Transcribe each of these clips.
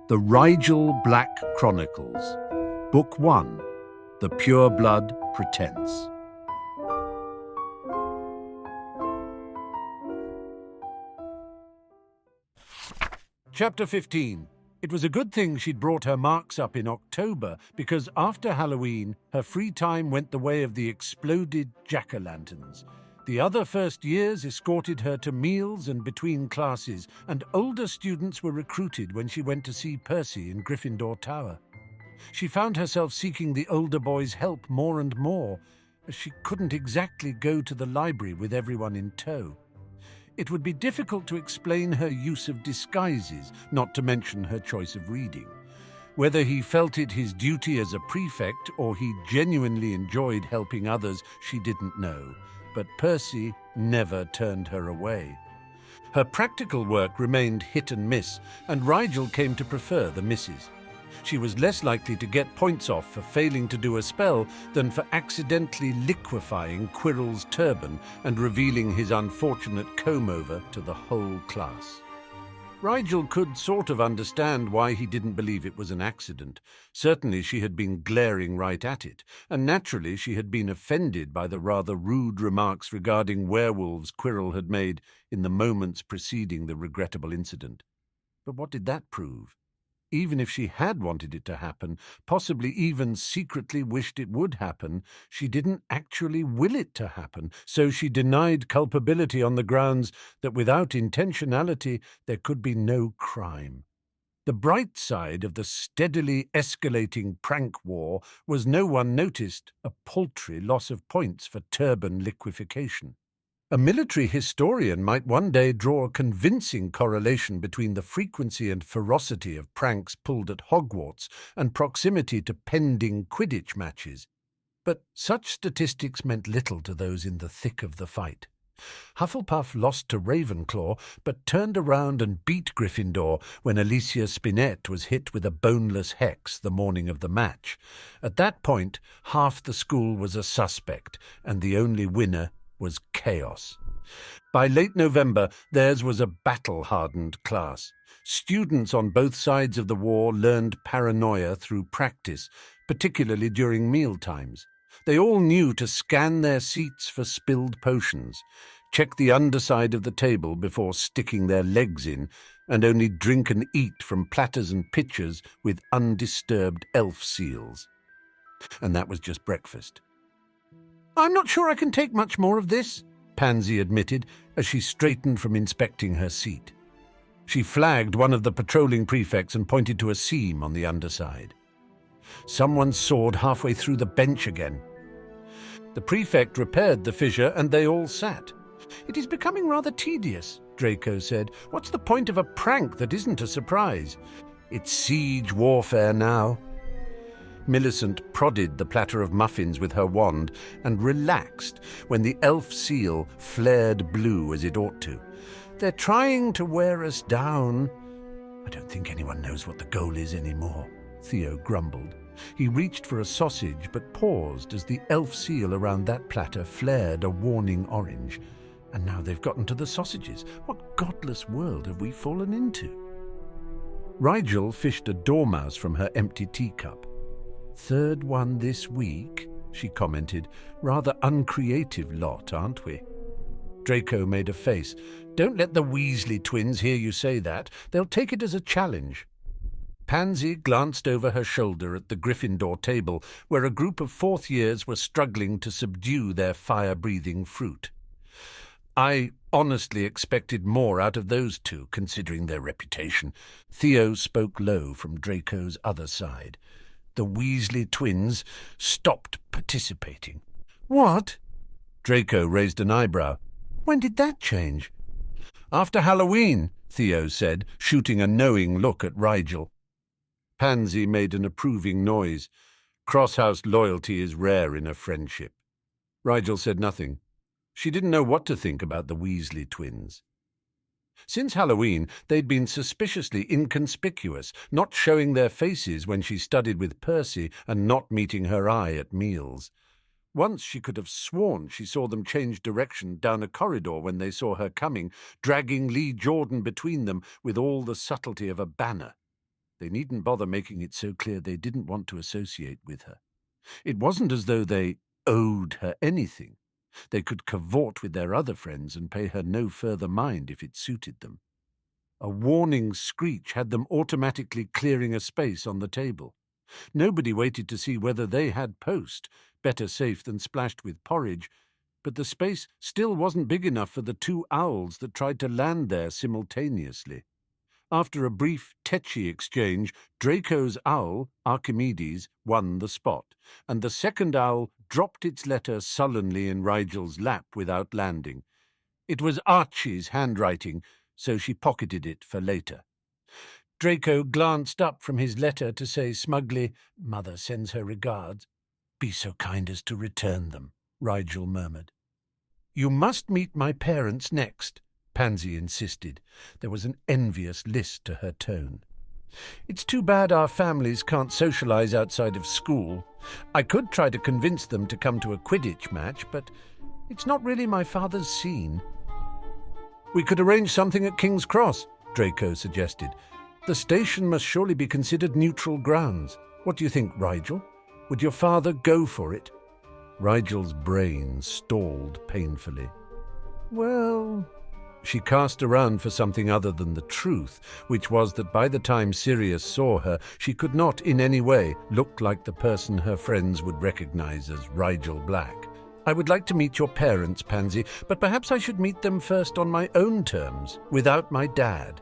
The Rigel Black Chronicles, Book 1, The Pureblood Pretense. Chapter 15. It was a good thing she'd brought her marks up in October, because after Halloween, her free time went the way of the exploded jack-o'-lanterns. The other first years escorted her to meals and between classes, and older students were recruited when she went to see Percy in Gryffindor Tower. She found herself seeking the older boys' help more and more, as she couldn't exactly go to the library with everyone in tow. It would be difficult to explain her use of disguises, not to mention her choice of reading. Whether he felt it his duty as a prefect or he genuinely enjoyed helping others, she didn't know. But Percy never turned her away. Her practical work remained hit and miss, and Rigel came to prefer the misses. She was less likely to get points off for failing to do a spell than for accidentally liquefying Quirrell's turban and revealing his unfortunate comb-over to the whole class. Rigel could sort of understand why he didn't believe it was an accident. Certainly she had been glaring right at it, and naturally she had been offended by the rather rude remarks regarding werewolves Quirrell had made in the moments preceding the regrettable incident. But what did that prove? Even if she had wanted it to happen, possibly even secretly wished it would happen, she didn't actually will it to happen, so she denied culpability on the grounds that without intentionality there could be no crime. The bright side of the steadily escalating prank war was no one noticed a paltry loss of points for turban liquefaction. A military historian might one day draw a convincing correlation between the frequency and ferocity of pranks pulled at Hogwarts and proximity to pending Quidditch matches. But such statistics meant little to those in the thick of the fight. Hufflepuff lost to Ravenclaw, but turned around and beat Gryffindor when Alicia Spinnet was hit with a boneless hex the morning of the match. At that point, half the school was a suspect, and the only winner was chaos. By late November, theirs was a battle-hardened class. Students on both sides of the war learned paranoia through practice, particularly during mealtimes. They all knew to scan their seats for spilled potions, check the underside of the table before sticking their legs in, and only drink and eat from platters and pitchers with undisturbed elf seals. And that was just breakfast. "I'm not sure I can take much more of this," Pansy admitted as she straightened from inspecting her seat. She flagged one of the patrolling prefects and pointed to a seam on the underside. Someone sawed halfway through the bench again. The prefect repaired the fissure and they all sat. "It is becoming rather tedious," Draco said. "What's the point of a prank that isn't a surprise? It's siege warfare now." Millicent prodded the platter of muffins with her wand and relaxed when the elf seal flared blue as it ought to. "They're trying to wear us down." "I don't think anyone knows what the goal is anymore," Theo grumbled. He reached for a sausage but paused as the elf seal around that platter flared a warning orange. And now they've gotten to the sausages. What godless world have we fallen into? Rigel fished a dormouse from her empty teacup. "Third one this week," she commented. "Rather uncreative lot, aren't we?" Draco made a face. "Don't let the Weasley twins hear you say that. They'll take it as a challenge." Pansy glanced over her shoulder at the Gryffindor table, where a group of fourth years were struggling to subdue their fire-breathing fruit. "I honestly expected more out of those two, considering their reputation." Theo spoke low from Draco's other side. "The Weasley twins stopped participating." "What?" Draco raised an eyebrow. "When did that change?" "After Halloween," Theo said, shooting a knowing look at Rigel. Pansy made an approving noise. Crosshouse loyalty is rare in a friendship. Rigel said nothing. She didn't know what to think about the Weasley twins. Since Halloween, they'd been suspiciously inconspicuous, not showing their faces when she studied with Percy and not meeting her eye at meals. Once she could have sworn she saw them change direction down a corridor when they saw her coming, dragging Lee Jordan between them with all the subtlety of a banner. They needn't bother making it so clear they didn't want to associate with her. It wasn't as though they owed her anything. They could cavort with their other friends and pay her no further mind if it suited them. A warning screech had them automatically clearing a space on the table. Nobody waited to see whether they had post, better safe than splashed with porridge, but the space still wasn't big enough for the two owls that tried to land there simultaneously. After a brief, tetchy exchange, Draco's owl, Archimedes, won the spot, and the second owl dropped its letter sullenly in Rigel's lap without landing. It was Archie's handwriting, so she pocketed it for later. Draco glanced up from his letter to say smugly, "Mother sends her regards." "Be so kind as to return them," Rigel murmured. "You must meet my parents next," Pansy insisted. There was an envious list to her tone. "It's too bad our families can't socialize outside of school. I could try to convince them to come to a Quidditch match, but it's not really my father's scene." "We could arrange something at King's Cross," Draco suggested. "The station must surely be considered neutral grounds. What do you think, Rigel? Would your father go for it?" Rigel's brain stalled painfully. "Well..." She cast around for something other than the truth, which was that by the time Sirius saw her, she could not in any way look like the person her friends would recognize as Rigel Black. "I would like to meet your parents, Pansy, but perhaps I should meet them first on my own terms, without my dad."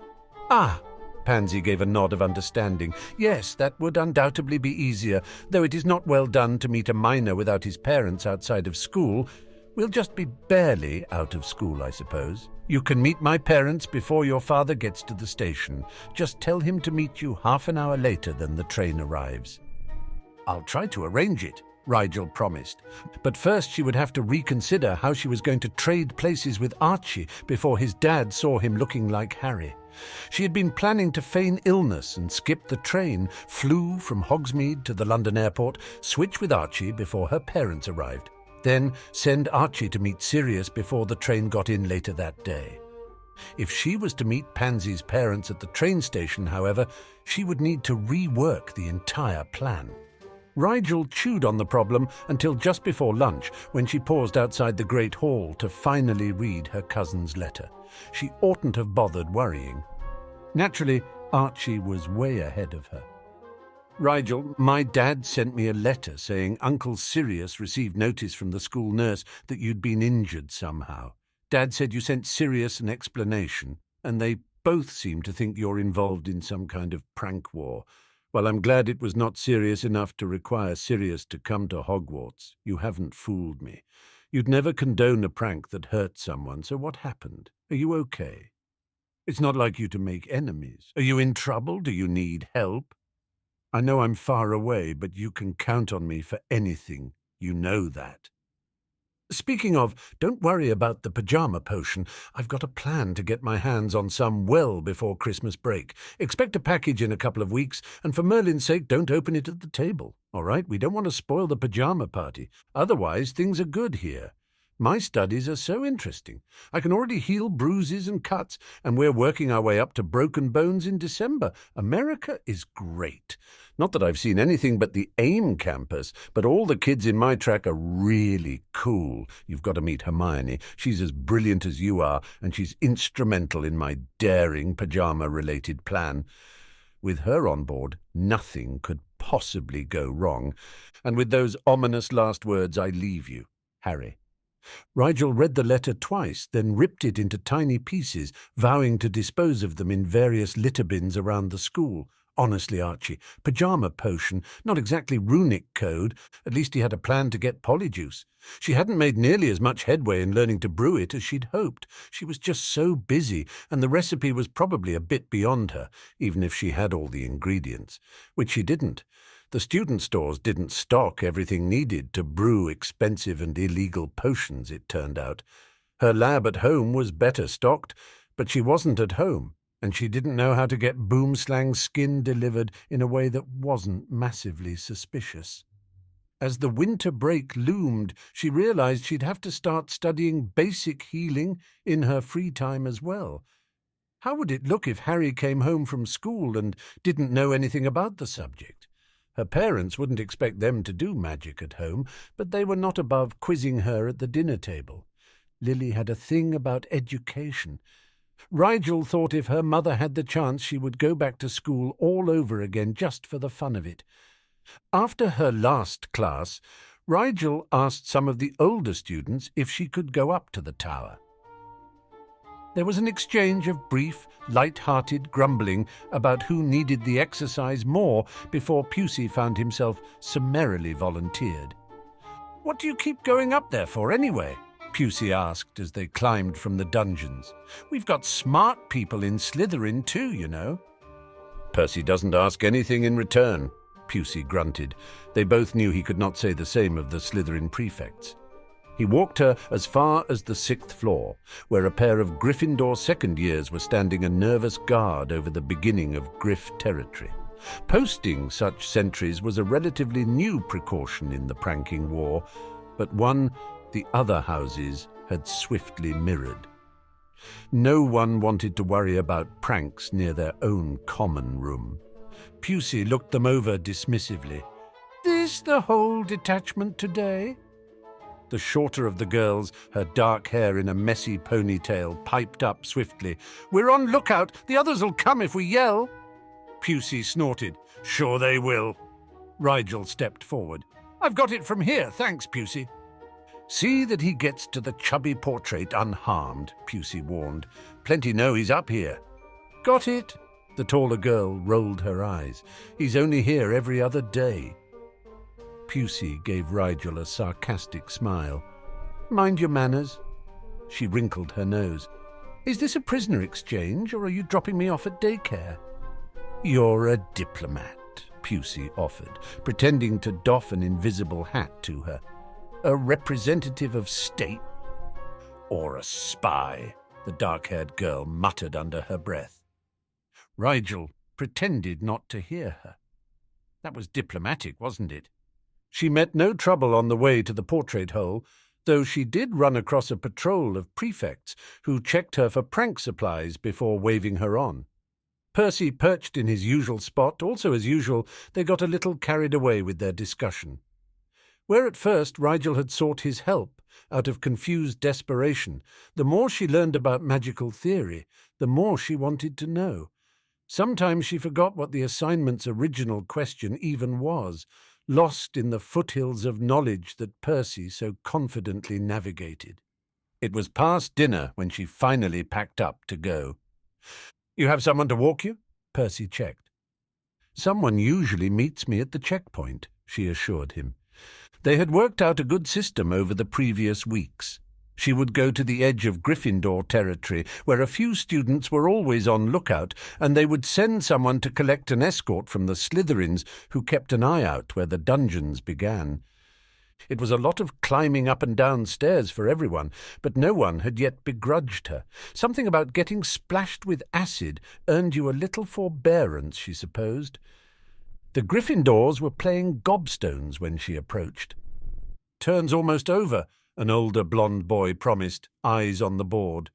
"Ah!" Pansy gave a nod of understanding. "Yes, that would undoubtedly be easier, though it is not well done to meet a minor without his parents outside of school. We'll just be barely out of school, I suppose. You can meet my parents before your father gets to the station. Just tell him to meet you half an hour later than the train arrives." "I'll try to arrange it," Rigel promised. But first she would have to reconsider how she was going to trade places with Archie before his dad saw him looking like Harry. She had been planning to feign illness and skip the train, flew from Hogsmeade to the London airport, switch with Archie before her parents arrived, then send Archie to meet Sirius before the train got in later that day. If she was to meet Pansy's parents at the train station, however, she would need to rework the entire plan. Rigel chewed on the problem until just before lunch, when she paused outside the Great Hall to finally read her cousin's letter. She oughtn't have bothered worrying. Naturally, Archie was way ahead of her. "Rigel, my dad sent me a letter saying Uncle Sirius received notice from the school nurse that you'd been injured somehow. Dad said you sent Sirius an explanation, and they both seem to think you're involved in some kind of prank war. Well, I'm glad it was not serious enough to require Sirius to come to Hogwarts. You haven't fooled me. You'd never condone a prank that hurt someone, so what happened? Are you okay? It's not like you to make enemies. Are you in trouble? Do you need help? I know I'm far away, but you can count on me for anything. You know that." "Speaking of, don't worry about the pajama potion. I've got a plan to get my hands on some well before Christmas break. Expect a package in a couple of weeks, and for Merlin's sake, don't open it at the table. All right? We don't want to spoil the pajama party. Otherwise, things are good here. My studies are so interesting. I can already heal bruises and cuts, and we're working our way up to broken bones in December. America is great. Not that I've seen anything but the AIM campus, but all the kids in my track are really cool. You've got to meet Hermione. She's as brilliant as you are, and she's instrumental in my daring pajama-related plan. With her on board, nothing could possibly go wrong. And with those ominous last words, I leave you, Harry." Rigel read the letter twice, then ripped it into tiny pieces, vowing to dispose of them in various litter bins around the school. Honestly, Archie, pajama potion, not exactly runic code. At least he had a plan to get polyjuice. She hadn't made nearly as much headway in learning to brew it as she'd hoped. She was just so busy, and the recipe was probably a bit beyond her, even if she had all the ingredients, which she didn't. The student stores didn't stock everything needed to brew expensive and illegal potions, it turned out. Her lab at home was better stocked, but she wasn't at home, and she didn't know how to get Boomslang's skin delivered in a way that wasn't massively suspicious. As the winter break loomed, she realized she'd have to start studying basic healing in her free time as well. How would it look if Harry came home from school and didn't know anything about the subject? Her parents wouldn't expect them to do magic at home, but they were not above quizzing her at the dinner table. Lily had a thing about education. Rigel thought if her mother had the chance she would go back to school all over again just for the fun of it. After her last class, Rigel asked some of the older students if she could go up to the tower. There was an exchange of brief, light-hearted grumbling about who needed the exercise more before Pusey found himself summarily volunteered. "What do you keep going up there for, anyway?" Pusey asked as they climbed from the dungeons. "We've got smart people in Slytherin too, you know." "Percy doesn't ask anything in return," Pusey grunted. They both knew he could not say the same of the Slytherin prefects. He walked her as far as the 6th floor, where a pair of Gryffindor second years were standing a nervous guard over the beginning of Griff territory. Posting such sentries was a relatively new precaution in the pranking war, but one the other houses had swiftly mirrored. No one wanted to worry about pranks near their own common room. Pusey looked them over dismissively. "This the whole detachment today?" The shorter of the girls, her dark hair in a messy ponytail, piped up swiftly. "We're on lookout. The others'll come if we yell." Pusey snorted. "Sure they will." Rigel stepped forward. "I've got it from here, thanks, Pusey." "See that he gets to the chubby portrait unharmed," Pusey warned. "Plenty know he's up here." "Got it." The taller girl rolled her eyes. "He's only here every other day." Pusey gave Rigel a sarcastic smile. "Mind your manners." She wrinkled her nose. "Is this a prisoner exchange, or are you dropping me off at daycare?" "You're a diplomat," Pusey offered, pretending to doff an invisible hat to her. "A representative of state?" "Or a spy," the dark-haired girl muttered under her breath. Rigel pretended not to hear her. That was diplomatic, wasn't it? She met no trouble on the way to the portrait hole, though she did run across a patrol of prefects who checked her for prank supplies before waving her on. Percy perched in his usual spot. Also, as usual, they got a little carried away with their discussion. Where at first Rigel had sought his help, out of confused desperation, the more she learned about magical theory, the more she wanted to know. Sometimes she forgot what the assignment's original question even was, lost in the foothills of knowledge that Percy so confidently navigated. It was past dinner when she finally packed up to go. "You have someone to walk you?" Percy checked. "Someone usually meets me at the checkpoint," she assured him. They had worked out a good system over the previous weeks. She would go to the edge of Gryffindor territory, where a few students were always on lookout, and they would send someone to collect an escort from the Slytherins, who kept an eye out where the dungeons began. It was a lot of climbing up and down stairs for everyone, but no one had yet begrudged her. Something about getting splashed with acid earned you a little forbearance, she supposed. The Gryffindors were playing gobstones when she approached. "Turn's almost over," an older blonde boy promised, eyes on the board.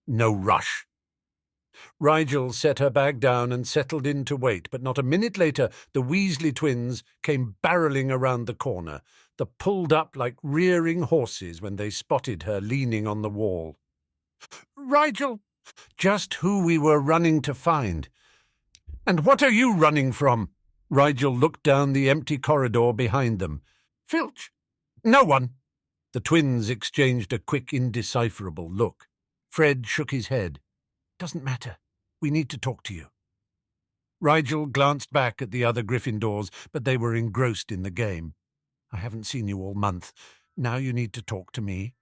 "No rush." Rigel set her bag down and settled in to wait, but not a minute later the Weasley twins came barreling around the corner. They pulled up like rearing horses when they spotted her leaning on the wall. "Rigel!" "Just who we were running to find." "And what are you running from?" Rigel looked down the empty corridor behind them. "Filch!" "No one." The twins exchanged a quick, indecipherable look. Fred shook his head. "Doesn't matter. We need to talk to you." Rigel glanced back at the other Gryffindors, but they were engrossed in the game. "I haven't seen you all month. Now you need to talk to me."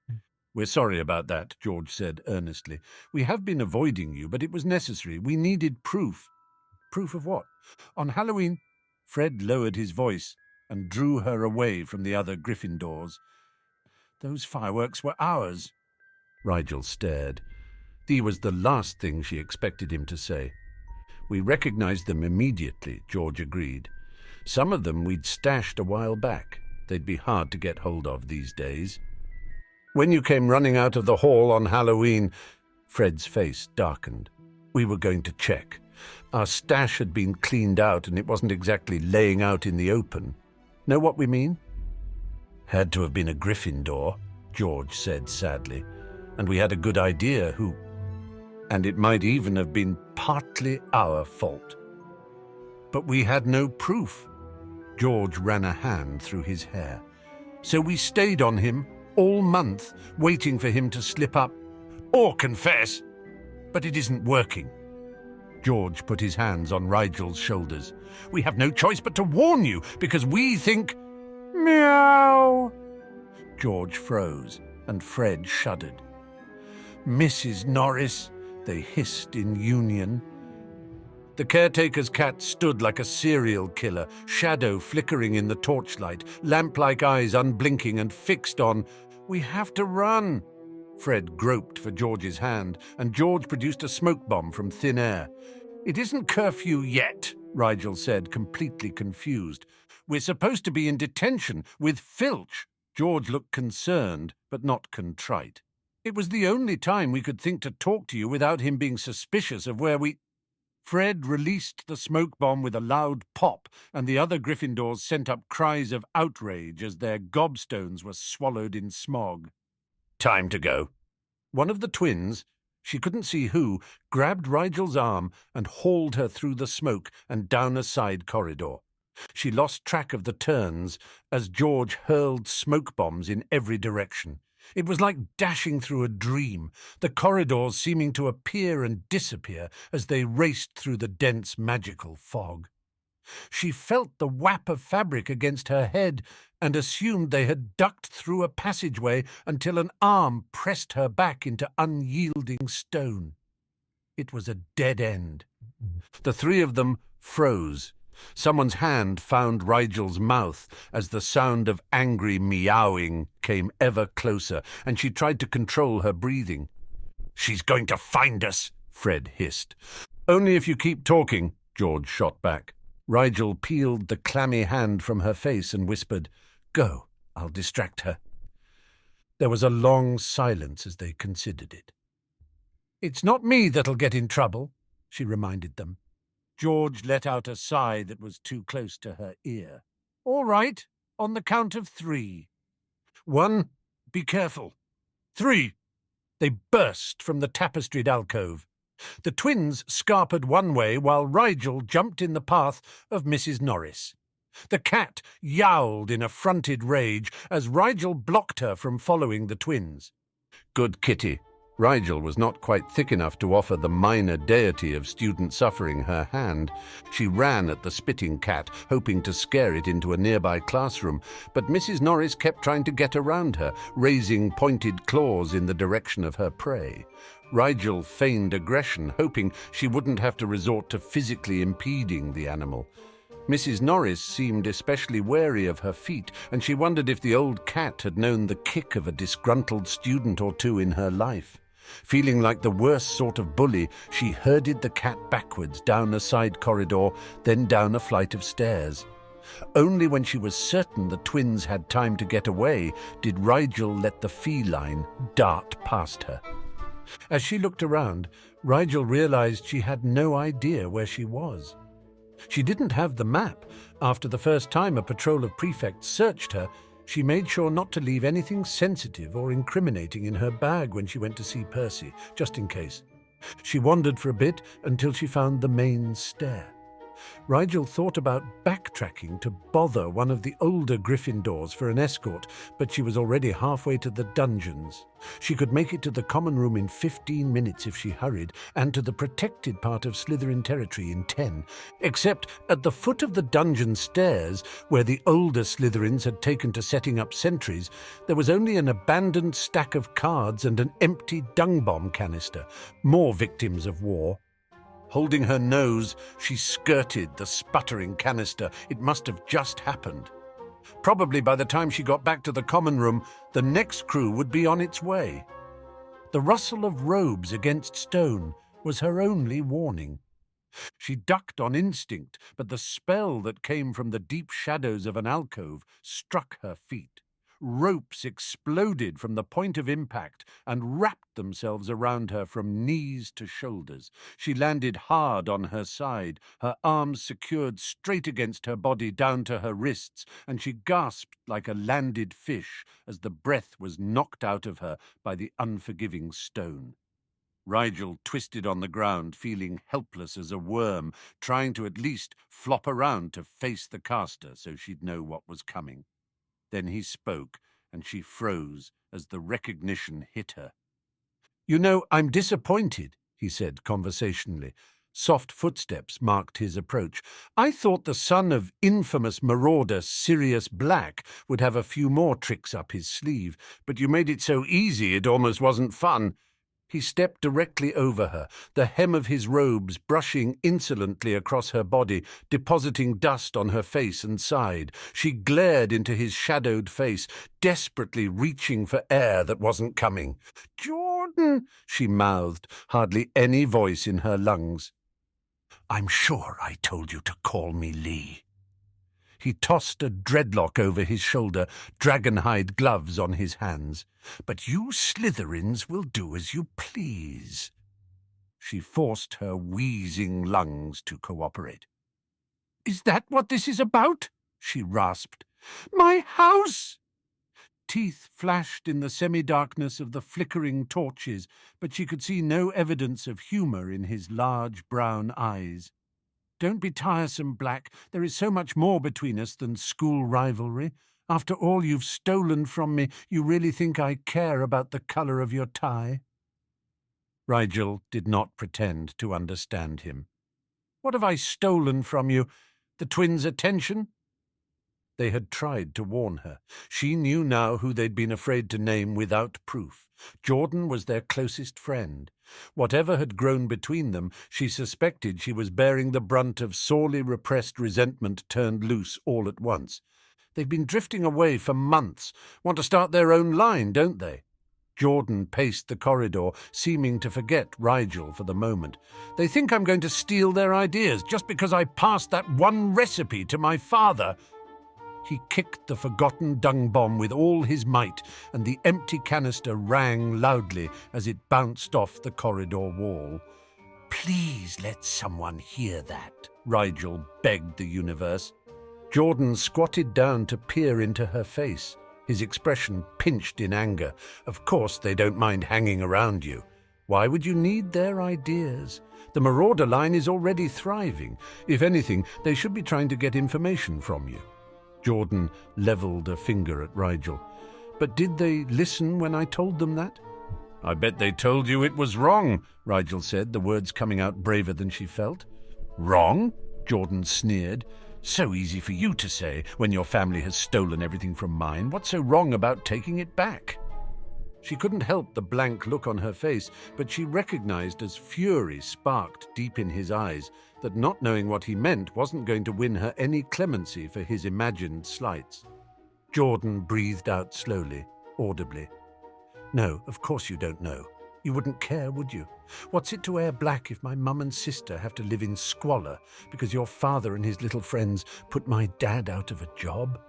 "We're sorry about that," George said earnestly. "We have been avoiding you, but it was necessary. We needed proof." "Proof of what?" "On Halloween—" Fred lowered his voice and drew her away from the other Gryffindors. "Those fireworks were ours." Rigel stared. Thee was the last thing she expected him to say. "We recognized them immediately," George agreed. "Some of them we'd stashed a while back. They'd be hard to get hold of these days." "When you came running out of the hall on Halloween—" Fred's face darkened. We were going to check. Our stash had been cleaned out and it wasn't exactly laying out in the open. Know what we mean? Had to have been a Gryffindor, George said sadly, and we had a good idea who... And it might even have been partly our fault. But we had no proof. George ran a hand through his hair. So we stayed on him all month, waiting for him to slip up or confess. But it isn't working. George put his hands on Rigel's shoulders. We have no choice but to warn you, because we think... Meow! George froze, and Fred shuddered. Mrs. Norris, they hissed in union. The caretaker's cat stood like a serial killer, shadow flickering in the torchlight, lamp-like eyes unblinking and fixed on... We have to run! Fred groped for George's hand, and George produced a smoke bomb from thin air. It isn't curfew yet, Rigel said, completely confused. We're supposed to be in detention with Filch. George looked concerned, but not contrite. It was the only time we could think to talk to you without him being suspicious of where we... Fred released the smoke bomb with a loud pop, and the other Gryffindors sent up cries of outrage as their gobstones were swallowed in smog. Time to go. One of the twins, she couldn't see who, grabbed Rigel's arm and hauled her through the smoke and down a side corridor. She lost track of the turns as George hurled smoke bombs in every direction. It was like dashing through a dream, the corridors seeming to appear and disappear as they raced through the dense magical fog. She felt the whap of fabric against her head and assumed they had ducked through a passageway until an arm pressed her back into unyielding stone. It was a dead end. The three of them froze. Someone's hand found Rigel's mouth as the sound of angry meowing came ever closer, and she tried to control her breathing. She's going to find us, Fred hissed. Only if you keep talking, George shot back. Rigel peeled the clammy hand from her face and whispered, Go, I'll distract her. There was a long silence as they considered it. It's not me that'll get in trouble, she reminded them. George let out a sigh that was too close to her ear. All right, on the count of 3. 1, be careful. 3. They burst from the tapestried alcove. The twins scarpered one way while Rigel jumped in the path of Mrs. Norris. The cat yowled in affronted rage as Rigel blocked her from following the twins. Good kitty. Rigel was not quite thick enough to offer the minor deity of student suffering her hand. She ran at the spitting cat, hoping to scare it into a nearby classroom, but Mrs. Norris kept trying to get around her, raising pointed claws in the direction of her prey. Rigel feigned aggression, hoping she wouldn't have to resort to physically impeding the animal. Mrs. Norris seemed especially wary of her feet, and she wondered if the old cat had known the kick of a disgruntled student or two in her life. Feeling like the worst sort of bully, she herded the cat backwards down a side corridor, then down a flight of stairs. Only when she was certain the twins had time to get away did Rigel let the feline dart past her. As she looked around, Rigel realized she had no idea where she was. She didn't have the map. After the first time a patrol of prefects searched her, she made sure not to leave anything sensitive or incriminating in her bag when she went to see Percy, just in case. She wandered for a bit until she found the main stair. Rigel thought about backtracking to bother one of the older Gryffindors for an escort, but she was already halfway to the dungeons. She could make it to the common room in 15 minutes if she hurried, and to the protected part of Slytherin territory in 10. Except at the foot of the dungeon stairs, where the older Slytherins had taken to setting up sentries, there was only an abandoned stack of cards and an empty dung bomb canister, more victims of war. Holding her nose, she skirted the sputtering canister. It must have just happened. Probably by the time she got back to the common room, the next crew would be on its way. The rustle of robes against stone was her only warning. She ducked on instinct, but the spell that came from the deep shadows of an alcove struck her feet. Ropes exploded from the point of impact and wrapped themselves around her from knees to shoulders. She landed hard on her side, her arms secured straight against her body down to her wrists, and she gasped like a landed fish as the breath was knocked out of her by the unforgiving stone. Rigel twisted on the ground, feeling helpless as a worm, trying to at least flop around to face the caster so she'd know what was coming. Then he spoke, and she froze as the recognition hit her. "You know, I'm disappointed," he said conversationally. Soft footsteps marked his approach. "I thought the son of infamous marauder Sirius Black would have a few more tricks up his sleeve, but you made it so easy it almost wasn't fun." He stepped directly over her, the hem of his robes brushing insolently across her body, depositing dust on her face and side. She glared into his shadowed face, desperately reaching for air that wasn't coming. "Jordan," she mouthed, hardly any voice in her lungs. "I'm sure I told you to call me Lee." He tossed a dreadlock over his shoulder, dragonhide gloves on his hands. "But you Slytherins will do as you please." She forced her wheezing lungs to cooperate. "Is that what this is about?" she rasped. "My house!" Teeth flashed in the semi-darkness of the flickering torches, but she could see no evidence of humour in his large brown eyes. "Don't be tiresome, Black. There is so much more between us than school rivalry. After all you've stolen from me, you really think I care about the colour of your tie?" Rigel did not pretend to understand him. "What have I stolen from you? The twins' attention?" They had tried to warn her. She knew now who they'd been afraid to name without proof. Jordan was their closest friend. Whatever had grown between them, she suspected she was bearing the brunt of sorely repressed resentment turned loose all at once. "They've been drifting away for months. Want to start their own line, don't they?" Jordan paced the corridor, seeming to forget Rigel for the moment. "They think I'm going to steal their ideas just because I passed that one recipe to my father." He kicked the forgotten dung bomb with all his might, and the empty canister rang loudly as it bounced off the corridor wall. "Please let someone hear that," Rigel begged the universe. Jordan squatted down to peer into her face, his expression pinched in anger. "Of course they don't mind hanging around you. Why would you need their ideas? The Marauder line is already thriving. If anything, they should be trying to get information from you." Jordan levelled a finger at Rigel. "But did they listen when I told them that?" "I bet they told you it was wrong," Rigel said, the words coming out braver than she felt. "Wrong?" Jordan sneered. "So easy for you to say when your family has stolen everything from mine. What's so wrong about taking it back?" She couldn't help the blank look on her face, but she recognized as fury sparked deep in his eyes that not knowing what he meant wasn't going to win her any clemency for his imagined slights. Jordan breathed out slowly, audibly. "No, of course you don't know. You wouldn't care, would you? What's it to wear black if my mum and sister have to live in squalor because your father and his little friends put my dad out of a job?"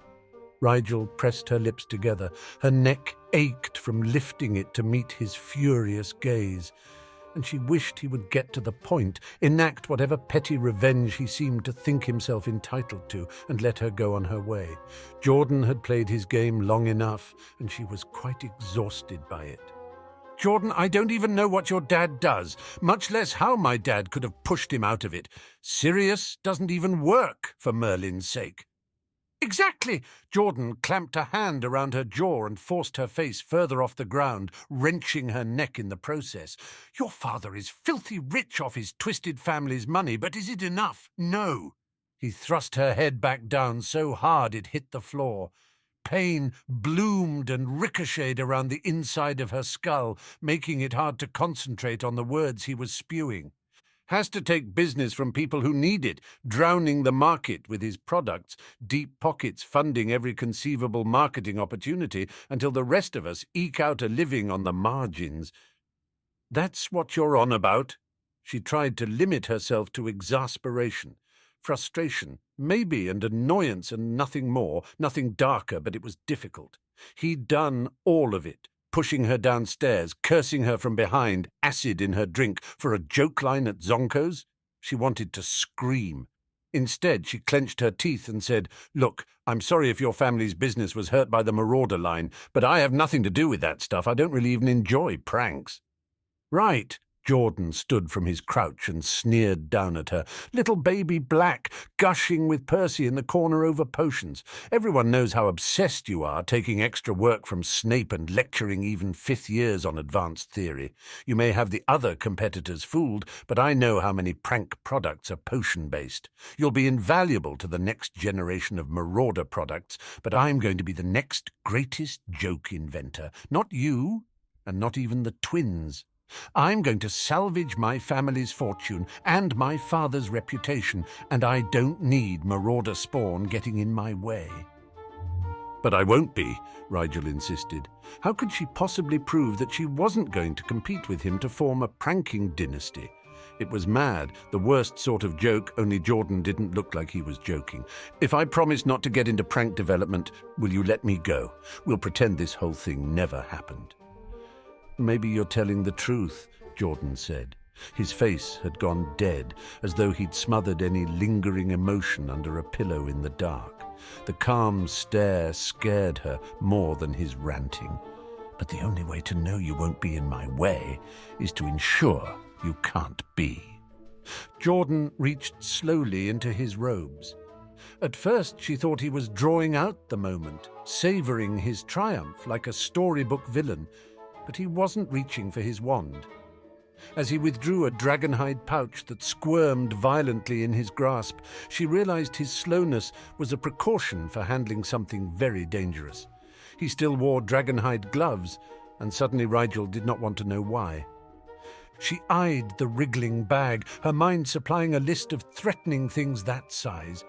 Rigel pressed her lips together. Her neck ached from lifting it to meet his furious gaze, and she wished he would get to the point, enact whatever petty revenge he seemed to think himself entitled to, and let her go on her way. Jordan had played his game long enough, and she was quite exhausted by it. "Jordan, I don't even know what your dad does, much less how my dad could have pushed him out of it. Sirius doesn't even work, for Merlin's sake." "Exactly!" Jordan clamped a hand around her jaw and forced her face further off the ground, wrenching her neck in the process. "Your father is filthy rich off his twisted family's money, but is it enough? No." He thrust her head back down so hard it hit the floor. Pain bloomed and ricocheted around the inside of her skull, making it hard to concentrate on the words he was spewing. "Has to take business from people who need it, drowning the market with his products, deep pockets funding every conceivable marketing opportunity until the rest of us eke out a living on the margins. That's what you're on about." She tried to limit herself to exasperation, frustration, maybe, and annoyance and nothing more, nothing darker, but it was difficult. He'd done all of it, pushing her downstairs, cursing her from behind, acid in her drink, for a joke line at Zonko's. She wanted to scream. Instead, she clenched her teeth and said, "Look, I'm sorry if your family's business was hurt by the Marauder line, but I have nothing to do with that stuff. I don't really even enjoy pranks." "Right." Jordan stood from his crouch and sneered down at her. "Little baby Black, gushing with Percy in the corner over potions. Everyone knows how obsessed you are, taking extra work from Snape and lecturing even fifth years on advanced theory. You may have the other competitors fooled, but I know how many prank products are potion-based. You'll be invaluable to the next generation of Marauder products, but I'm going to be the next greatest joke inventor. Not you, and not even the twins. I'm going to salvage my family's fortune and my father's reputation, and I don't need Marauder spawn getting in my way." "But I won't be," Rigel insisted. How could she possibly prove that she wasn't going to compete with him to form a pranking dynasty? It was mad, the worst sort of joke, only Jordan didn't look like he was joking. "If I promise not to get into prank development, will you let me go? We'll pretend this whole thing never happened." "Maybe you're telling the truth," Jordan said. His face had gone dead, as though he'd smothered any lingering emotion under a pillow in the dark. The calm stare scared her more than his ranting. "But the only way to know you won't be in my way is to ensure you can't be." Jordan reached slowly into his robes. At first she thought he was drawing out the moment, savouring his triumph like a storybook villain, but he wasn't reaching for his wand. As he withdrew a dragonhide pouch that squirmed violently in his grasp, she realized his slowness was a precaution for handling something very dangerous. He still wore dragonhide gloves, and suddenly Rigel did not want to know why. She eyed the wriggling bag, her mind supplying a list of threatening things that size.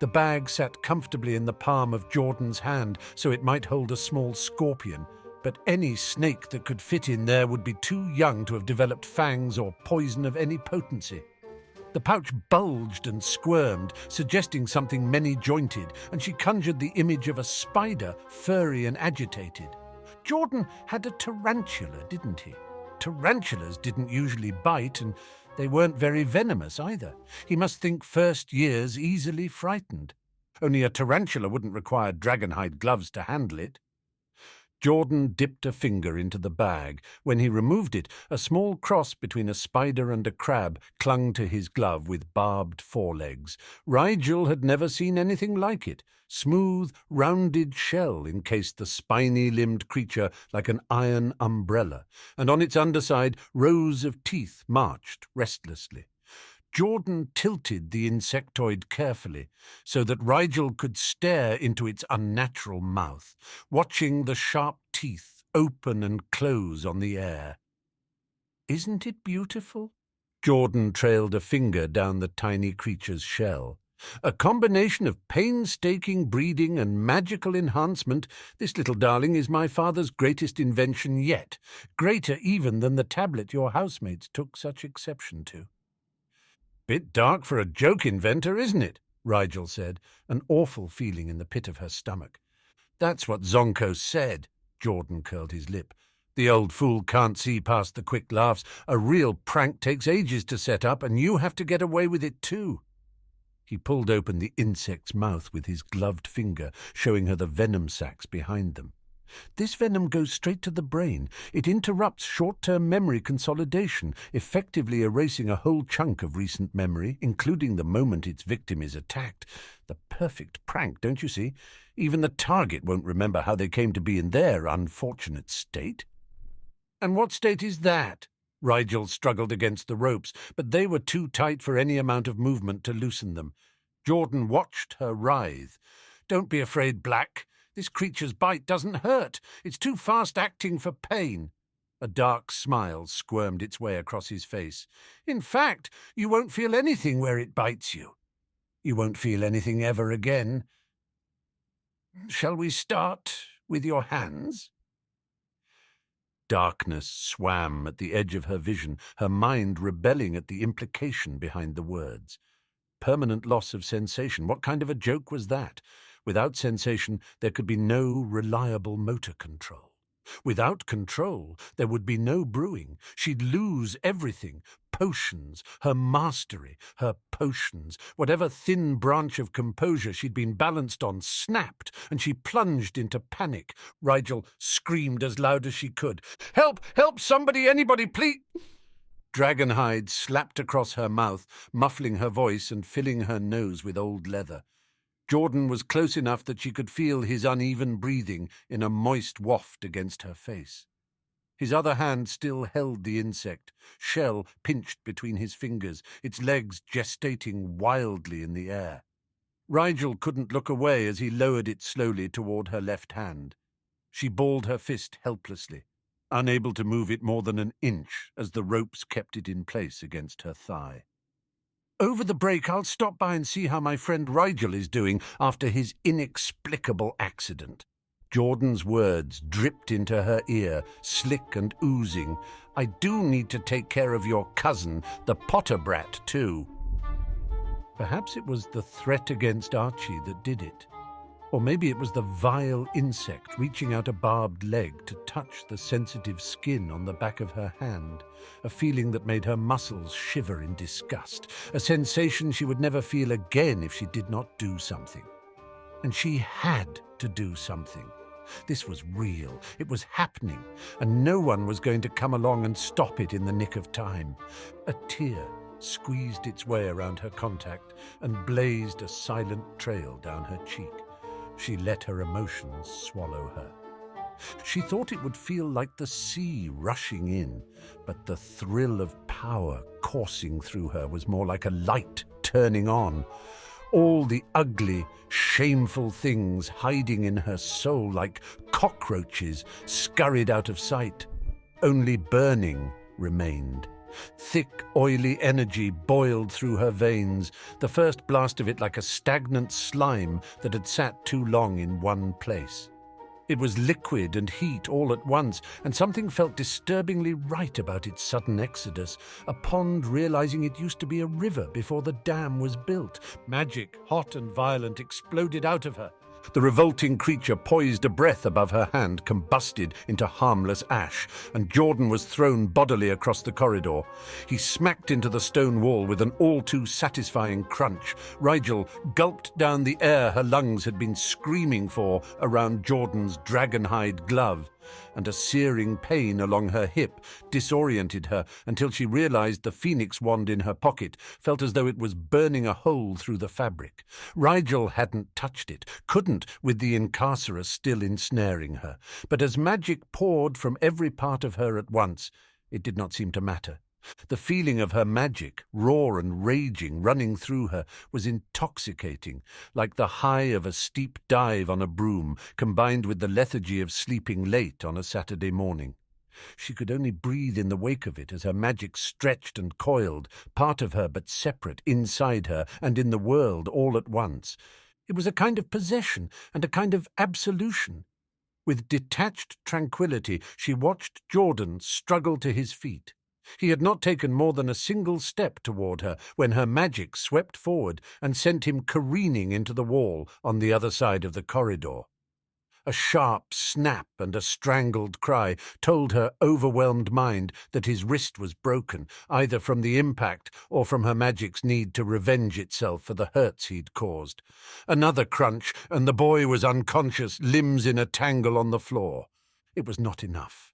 The bag sat comfortably in the palm of Jordan's hand, so it might hold a small scorpion, but any snake that could fit in there would be too young to have developed fangs or poison of any potency. The pouch bulged and squirmed, suggesting something many-jointed, and she conjured the image of a spider, furry and agitated. Jordan had a tarantula, didn't he? Tarantulas didn't usually bite, and they weren't very venomous either. He must think first years easily frightened. Only a tarantula wouldn't require dragonhide gloves to handle it. Jordan dipped a finger into the bag. When he removed it, a small cross between a spider and a crab clung to his glove with barbed forelegs. Rigel had never seen anything like it. Smooth, rounded shell encased the spiny-limbed creature like an iron umbrella, and on its underside rows of teeth marched restlessly. Jordan tilted the insectoid carefully, so that Rigel could stare into its unnatural mouth, watching the sharp teeth open and close on the air. "Isn't it beautiful?" Jordan trailed a finger down the tiny creature's shell. "A combination of painstaking breeding and magical enhancement. This little darling is my father's greatest invention yet, greater even than the tablet your housemates took such exception to." "Bit dark for a joke inventor, isn't it?" Rigel said, an awful feeling in the pit of her stomach. "That's what Zonko said." Jordan curled his lip. "The old fool can't see past the quick laughs. A real prank takes ages to set up, and you have to get away with it too." He pulled open the insect's mouth with his gloved finger, showing her the venom sacs behind them. "This venom goes straight to the brain. It interrupts short-term memory consolidation, effectively erasing a whole chunk of recent memory, including the moment its victim is attacked. The perfect prank, don't you see? Even the target won't remember how they came to be in their unfortunate state." "And what state is that?" Rigel struggled against the ropes, but they were too tight for any amount of movement to loosen them. Jordan watched her writhe. "Don't be afraid, Black. This creature's bite doesn't hurt. It's too fast-acting for pain." A dark smile squirmed its way across his face. "In fact, you won't feel anything where it bites you. You won't feel anything ever again. Shall we start with your hands?" Darkness swam at the edge of her vision, her mind rebelling at the implication behind the words. Permanent loss of sensation. What kind of a joke was that? Without sensation, there could be no reliable motor control. Without control, there would be no brewing. She'd lose everything. Potions, her mastery, her potions. Whatever thin branch of composure she'd been balanced on snapped, and she plunged into panic. Rigel screamed as loud as she could. "Help! Help! Somebody! Anybody! Please!" Dragonhide slapped across her mouth, muffling her voice and filling her nose with old leather. Jordan was close enough that she could feel his uneven breathing in a moist waft against her face. His other hand still held the insect, shell pinched between his fingers, its legs gestating wildly in the air. Rigel couldn't look away as he lowered it slowly toward her left hand. She balled her fist helplessly, unable to move it more than an inch as the ropes kept it in place against her thigh. "Over the break, I'll stop by and see how my friend Rigel is doing after his inexplicable accident." Jordan's words dripped into her ear, slick and oozing. "I do need to take care of your cousin, the Potter brat, too." Perhaps it was the threat against Archie that did it. Or maybe it was the vile insect reaching out a barbed leg to touch the sensitive skin on the back of her hand, a feeling that made her muscles shiver in disgust, a sensation she would never feel again if she did not do something. And she had to do something. This was real, it was happening, and no one was going to come along and stop it in the nick of time. A tear squeezed its way around her contact and blazed a silent trail down her cheek. She let her emotions swallow her. She thought it would feel like the sea rushing in, but the thrill of power coursing through her was more like a light turning on. All the ugly, shameful things hiding in her soul like cockroaches scurried out of sight. Only burning remained. Thick, oily energy boiled through her veins, the first blast of it like a stagnant slime that had sat too long in one place. It was liquid and heat all at once, and something felt disturbingly right about its sudden exodus, a pond realizing it used to be a river before the dam was built. Magic, hot and violent, exploded out of her. The revolting creature poised a breath above her hand, combusted into harmless ash, and Jordan was thrown bodily across the corridor. He smacked into the stone wall with an all-too-satisfying crunch. Rigel gulped down the air her lungs had been screaming for around Jordan's dragonhide glove, and a searing pain along her hip disoriented her until she realized the phoenix wand in her pocket felt as though it was burning a hole through the fabric. Rigel hadn't touched it, couldn't with the incarcerus still ensnaring her, but as magic poured from every part of her at once, it did not seem to matter. The feeling of her magic, raw and raging, running through her, was intoxicating, like the high of a steep dive on a broom, combined with the lethargy of sleeping late on a Saturday morning. She could only breathe in the wake of it as her magic stretched and coiled, part of her but separate, inside her and in the world all at once. It was a kind of possession and a kind of absolution. With detached tranquility, she watched Jordan struggle to his feet. He had not taken more than a single step toward her when her magic swept forward and sent him careening into the wall on the other side of the corridor. A sharp snap and a strangled cry told her overwhelmed mind that his wrist was broken, either from the impact or from her magic's need to revenge itself for the hurts he'd caused. Another crunch, and the boy was unconscious, limbs in a tangle on the floor. It was not enough.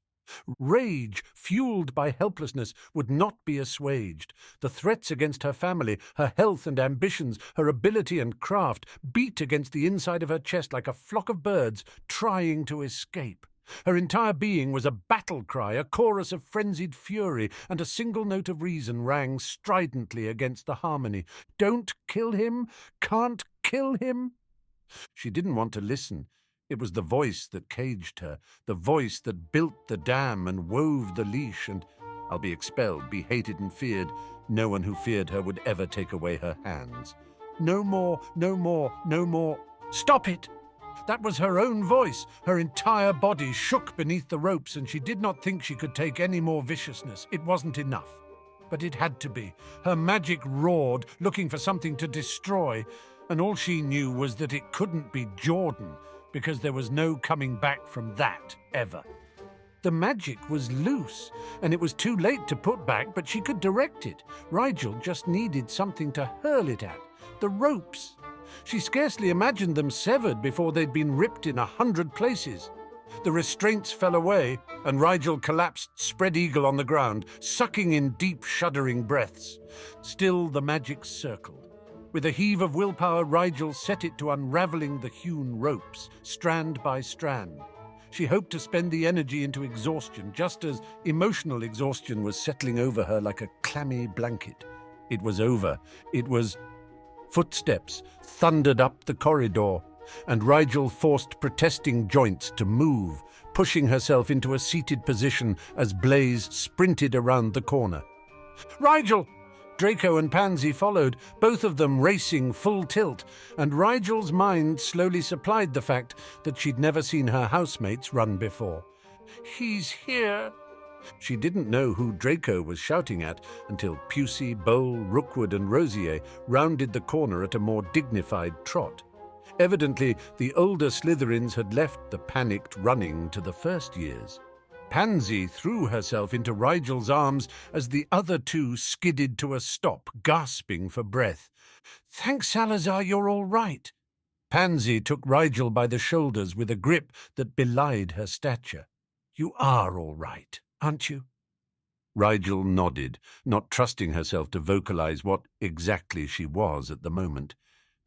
Rage, fueled by helplessness, would not be assuaged. The threats against her family, her health and ambitions, her ability and craft, beat against the inside of her chest like a flock of birds trying to escape. Her entire being was a battle cry, a chorus of frenzied fury, and a single note of reason rang stridently against the harmony. "Don't kill him! Can't kill him!" She didn't want to listen. It was the voice that caged her, the voice that built the dam and wove the leash, and I'll be expelled, be hated and feared. No one who feared her would ever take away her hands. No more, no more, no more. Stop it! That was her own voice. Her entire body shook beneath the ropes, and she did not think she could take any more viciousness. It wasn't enough. But it had to be. Her magic roared, looking for something to destroy. and all she knew was that it couldn't be Jordan, because there was no coming back from that, ever. The magic was loose, and it was too late to put back, but she could direct it. Rigel just needed something to hurl it at. The ropes. She scarcely imagined them severed before they'd been ripped in 100 places. The restraints fell away, and Rigel collapsed spread-eagle on the ground, sucking in deep, shuddering breaths. Still the magic circled. With a heave of willpower, Rigel set it to unravelling the hewn ropes, strand by strand. She hoped to spend the energy into exhaustion, just as emotional exhaustion was settling over her like a clammy blanket. It was over. It was... Footsteps thundered up the corridor, and Rigel forced protesting joints to move, pushing herself into a seated position as Blaze sprinted around the corner. "Rigel!" Draco and Pansy followed, both of them racing full tilt, and Rigel's mind slowly supplied the fact that she'd never seen her housemates run before. "He's here!" She didn't know who Draco was shouting at until Pusey, Bowl, Rookwood and Rosier rounded the corner at a more dignified trot. Evidently, the older Slytherins had left the panicked running to the first years. Pansy threw herself into Rigel's arms as the other two skidded to a stop, gasping for breath. "Thanks, Salazar, you're all right." Pansy took Rigel by the shoulders with a grip that belied her stature. "You are all right, aren't you?" Rigel nodded, not trusting herself to vocalize what exactly she was at the moment.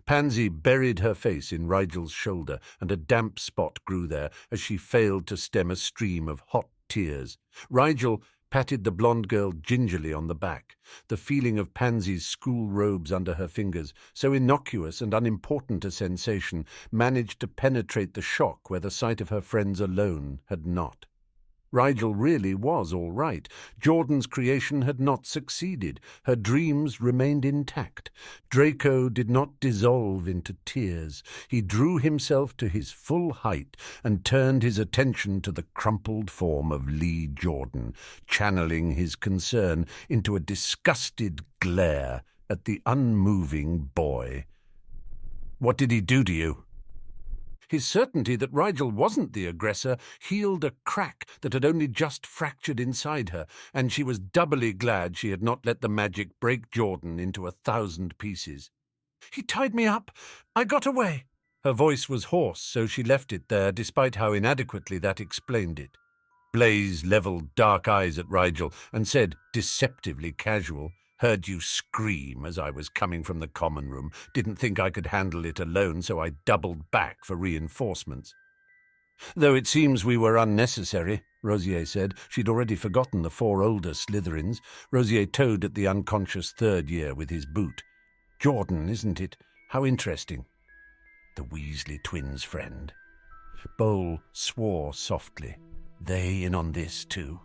Pansy buried her face in Rigel's shoulder, and a damp spot grew there as she failed to stem a stream of hot tears. Rigel patted the blonde girl gingerly on the back. The feeling of Pansy's school robes under her fingers, so innocuous and unimportant a sensation, managed to penetrate the shock where the sight of her friends alone had not. Rigel really was all right. Jordan's creation had not succeeded. Her dreams remained intact. Draco did not dissolve into tears. He drew himself to his full height and turned his attention to the crumpled form of Lee Jordan, channeling his concern into a disgusted glare at the unmoving boy. "What did he do to you?" His certainty that Rigel wasn't the aggressor healed a crack that had only just fractured inside her, and she was doubly glad she had not let the magic break Jordan into 1,000 pieces. "He tied me up. I got away." Her voice was hoarse, so she left it there, despite how inadequately that explained it. Blaze levelled dark eyes at Rigel and said, deceptively casual, "Heard you scream as I was coming from the common room. Didn't think I could handle it alone, so I doubled back for reinforcements." "Though it seems we were unnecessary," Rosier said. She'd already forgotten the 4 older Slytherins. Rosier toed at the unconscious third year with his boot. "Jordan, isn't it? How interesting." "The Weasley twins' friend." Bowl swore softly. "They in on this too?"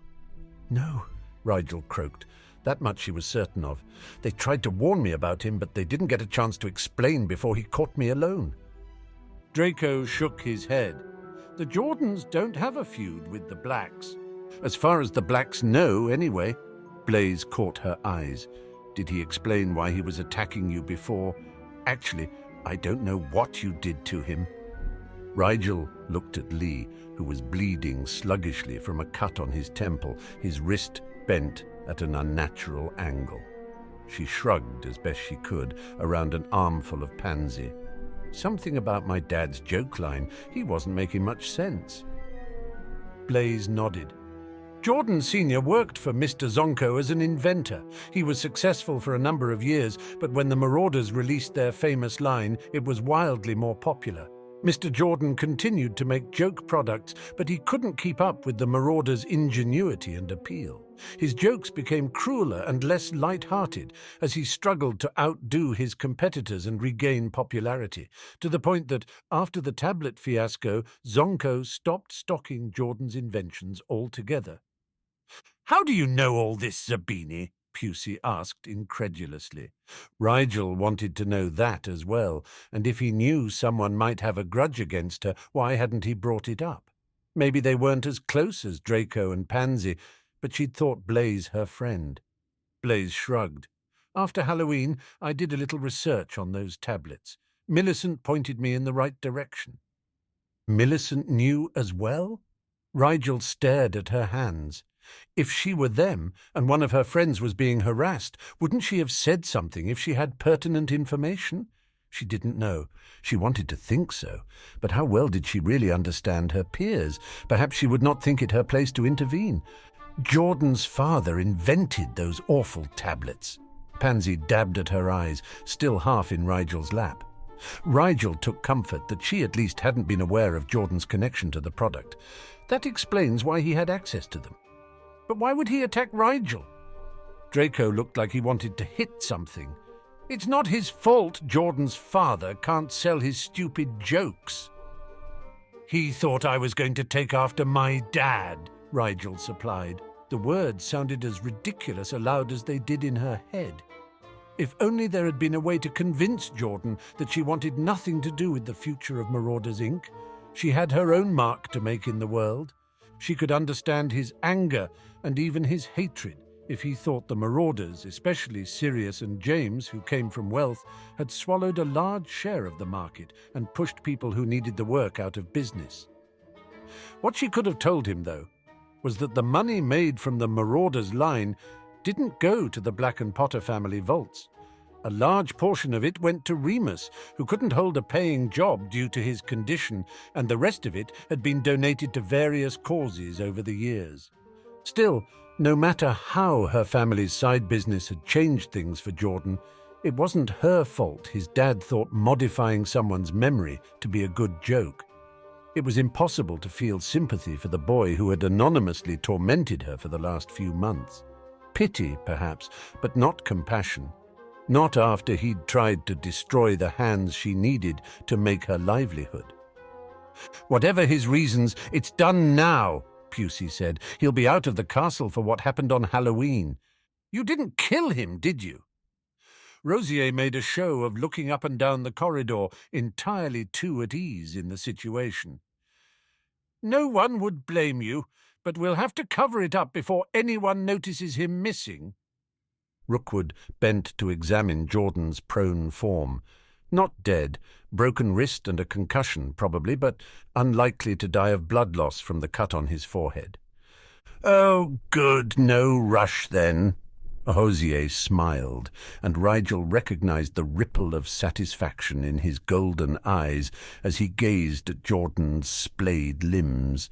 "No," Rigel croaked. That much she was certain of. "They tried to warn me about him, but they didn't get a chance to explain before he caught me alone." Draco shook his head. "The Jordans don't have a feud with the Blacks. As far as the Blacks know, anyway." Blaze caught her eyes. "Did he explain why he was attacking you before?" "Actually, I don't know what you did to him." Rigel looked at Lee, who was bleeding sluggishly from a cut on his temple, his wrist bent at an unnatural angle. She shrugged as best she could around an armful of Pansy. "Something about my dad's joke line. He wasn't making much sense." Blaze nodded. "Jordan Sr. worked for Mr. Zonko as an inventor. He was successful for a number of years, but when the Marauders released their famous line, it was wildly more popular. Mr. Jordan continued to make joke products, but he couldn't keep up with the Marauders' ingenuity and appeal. His jokes became crueler and less light-hearted as he struggled to outdo his competitors and regain popularity, to the point that, after the tablet fiasco, Zonko stopped stocking Jordan's inventions altogether." "How do you know all this, Zabini?" Pusey asked incredulously. Rigel wanted to know that as well, and if he knew someone might have a grudge against her, why hadn't he brought it up? Maybe they weren't as close as Draco and Pansy, but she'd thought Blaze her friend. Blaze shrugged. "After Halloween, I did a little research on those tablets. Millicent pointed me in the right direction. Millicent knew as well? Rigel stared at her hands. If she were them, and one of her friends was being harassed, wouldn't she have said something if she had pertinent information? She didn't know. She wanted to think so. But how well did she really understand her peers? Perhaps she would not think it her place to intervene. Jordan's father invented those awful tablets. Pansy dabbed at her eyes, still half in Rigel's lap. Rigel took comfort that she at least hadn't been aware of Jordan's connection to the product. That explains why he had access to them. But why would he attack Rigel? Draco looked like he wanted to hit something. It's not his fault Jordan's father can't sell his stupid jokes. He thought I was going to take after my dad, Rigel supplied. The words sounded as ridiculous aloud as they did in her head. If only there had been a way to convince Jordan that she wanted nothing to do with the future of Marauders, Inc. She had her own mark to make in the world. She could understand his anger and even his hatred if he thought the Marauders, especially Sirius and James, who came from wealth, had swallowed a large share of the market and pushed people who needed the work out of business. What she could have told him, though, was that the money made from the Marauders line didn't go to the Black and Potter family vaults. A large portion of it went to Remus, who couldn't hold a paying job due to his condition, and the rest of it had been donated to various causes over the years. Still, no matter how her family's side business had changed things for Jordan, it wasn't her fault his dad thought modifying someone's memory to be a good joke. It was impossible to feel sympathy for the boy who had anonymously tormented her for the last few months. Pity, perhaps, but not compassion. Not after he'd tried to destroy the hands she needed to make her livelihood. Whatever his reasons, it's done now, Pusey said. He'll be out of the castle for what happened on Halloween. You didn't kill him, did you? Rosier made a show of looking up and down the corridor, entirely too at ease in the situation. No one would blame you, but we'll have to cover it up before anyone notices him missing. Rookwood bent to examine Jordan's prone form. Not dead, broken wrist and a concussion probably, but unlikely to die of blood loss from the cut on his forehead. Oh, good, no rush then. Hosier smiled, and Rigel recognized the ripple of satisfaction in his golden eyes as he gazed at Jordan's splayed limbs.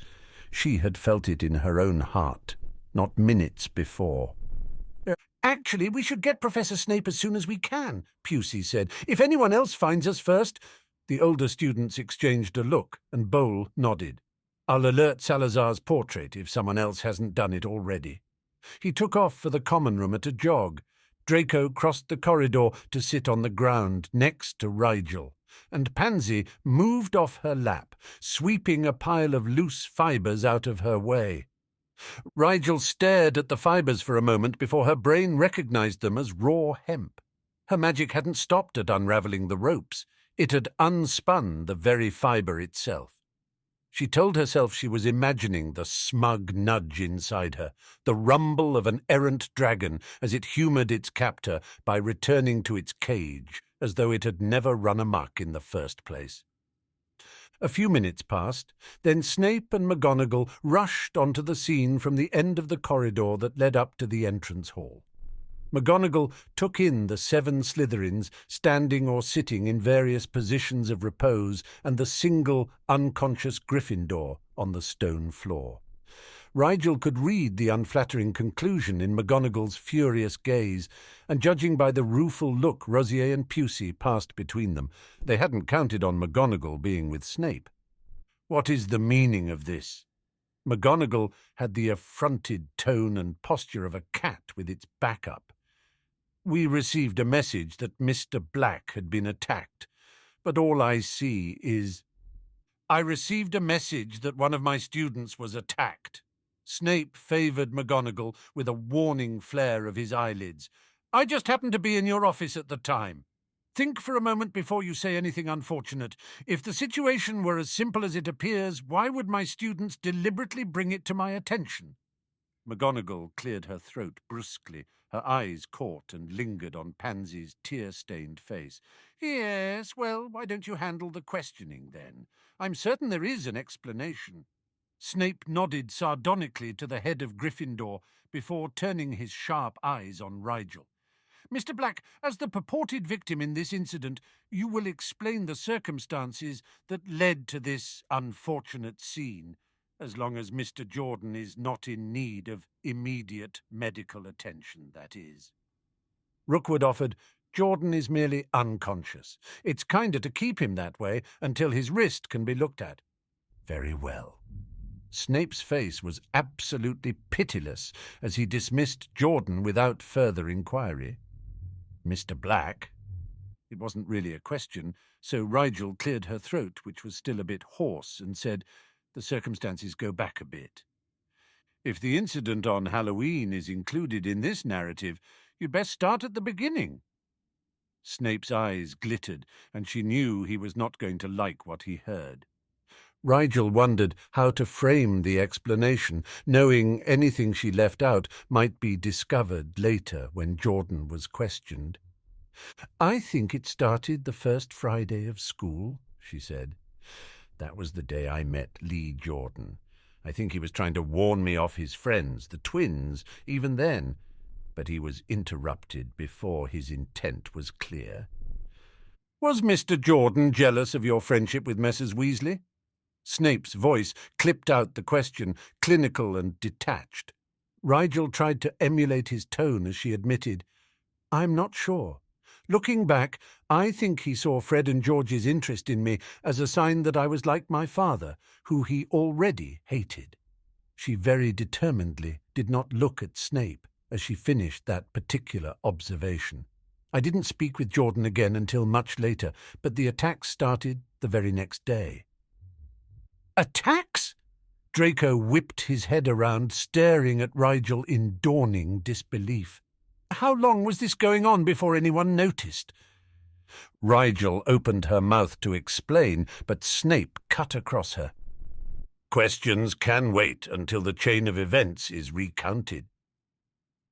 She had felt it in her own heart, not minutes before. Actually, we should get Professor Snape as soon as we can, Pusey said. If anyone else finds us first. The older students exchanged a look, and Bole nodded. I'll alert Salazar's portrait if someone else hasn't done it already. He took off for the common room at a jog. Draco crossed the corridor to sit on the ground next to Rigel, and Pansy moved off her lap, sweeping a pile of loose fibres out of her way. Rigel stared at the fibres for a moment before her brain recognized them as raw hemp. Her magic hadn't stopped at unraveling the ropes. It had unspun the very fibre itself. She told herself she was imagining the smug nudge inside her, the rumble of an errant dragon as it humoured its captor by returning to its cage, as though it had never run amok in the first place. A few minutes passed, then Snape and McGonagall rushed onto the scene from the end of the corridor that led up to the entrance hall. McGonagall took in the 7 Slytherins standing or sitting in various positions of repose and the single unconscious Gryffindor on the stone floor. Rigel could read the unflattering conclusion in McGonagall's furious gaze, and judging by the rueful look Rosier and Pusey passed between them, they hadn't counted on McGonagall being with Snape. What is the meaning of this? McGonagall had the affronted tone and posture of a cat with its back up. We received a message that Mr. Black had been attacked, but all I see is... I received a message that one of my students was attacked. Snape favoured McGonagall with a warning flare of his eyelids. I just happened to be in your office at the time. Think for a moment before you say anything unfortunate. If the situation were as simple as it appears, why would my students deliberately bring it to my attention? McGonagall cleared her throat brusquely, Her eyes caught and lingered on Pansy's tear-stained face. "Yes, well, why don't you handle the questioning, then? I'm certain there is an explanation." Snape nodded sardonically to the head of Gryffindor before turning his sharp eyes on Rigel. "Mr. Black, as the purported victim in this incident, you will explain the circumstances that led to this unfortunate scene, as long as Mr. Jordan is not in need of immediate medical attention, that is." Rookwood offered, "Jordan is merely unconscious. It's kinder to keep him that way until his wrist can be looked at." "Very well." Snape's face was absolutely pitiless as he dismissed Jordan without further inquiry. "Mr. Black?" It wasn't really a question, so Rigel cleared her throat, which was still a bit hoarse, and said, "The circumstances go back a bit. If the incident on Halloween is included in this narrative, you'd best start at the beginning." Snape's eyes glittered, and she knew he was not going to like what he heard. Rigel wondered how to frame the explanation, knowing anything she left out might be discovered later when Jordan was questioned. "I think it started the first Friday of school," she said. "That was the day I met Lee Jordan. I think he was trying to warn me off his friends, the twins, even then, but he was interrupted before his intent was clear." "Was Mr. Jordan jealous of your friendship with Messrs. Weasley?" Snape's voice clipped out the question, clinical and detached. Rigel tried to emulate his tone as she admitted, "I'm not sure. Looking back, I think he saw Fred and George's interest in me as a sign that I was like my father, who he already hated." She very determinedly did not look at Snape as she finished that particular observation. "I didn't speak with Jordan again until much later, but the attacks started the very next day." "Attacks?" Draco whipped his head around, staring at Rigel in dawning disbelief. "How long was this going on before anyone noticed?" Rigel opened her mouth to explain, but Snape cut across her. "Questions can wait until the chain of events is recounted."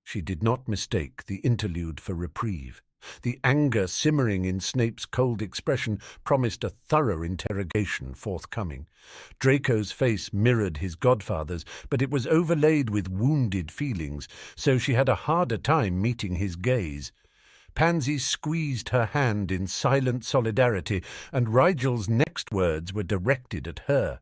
She did not mistake the interlude for reprieve. The anger simmering in Snape's cold expression promised a thorough interrogation forthcoming. Draco's face mirrored his godfather's, but it was overlaid with wounded feelings, so she had a harder time meeting his gaze. Pansy squeezed her hand in silent solidarity, and Rigel's next words were directed at her.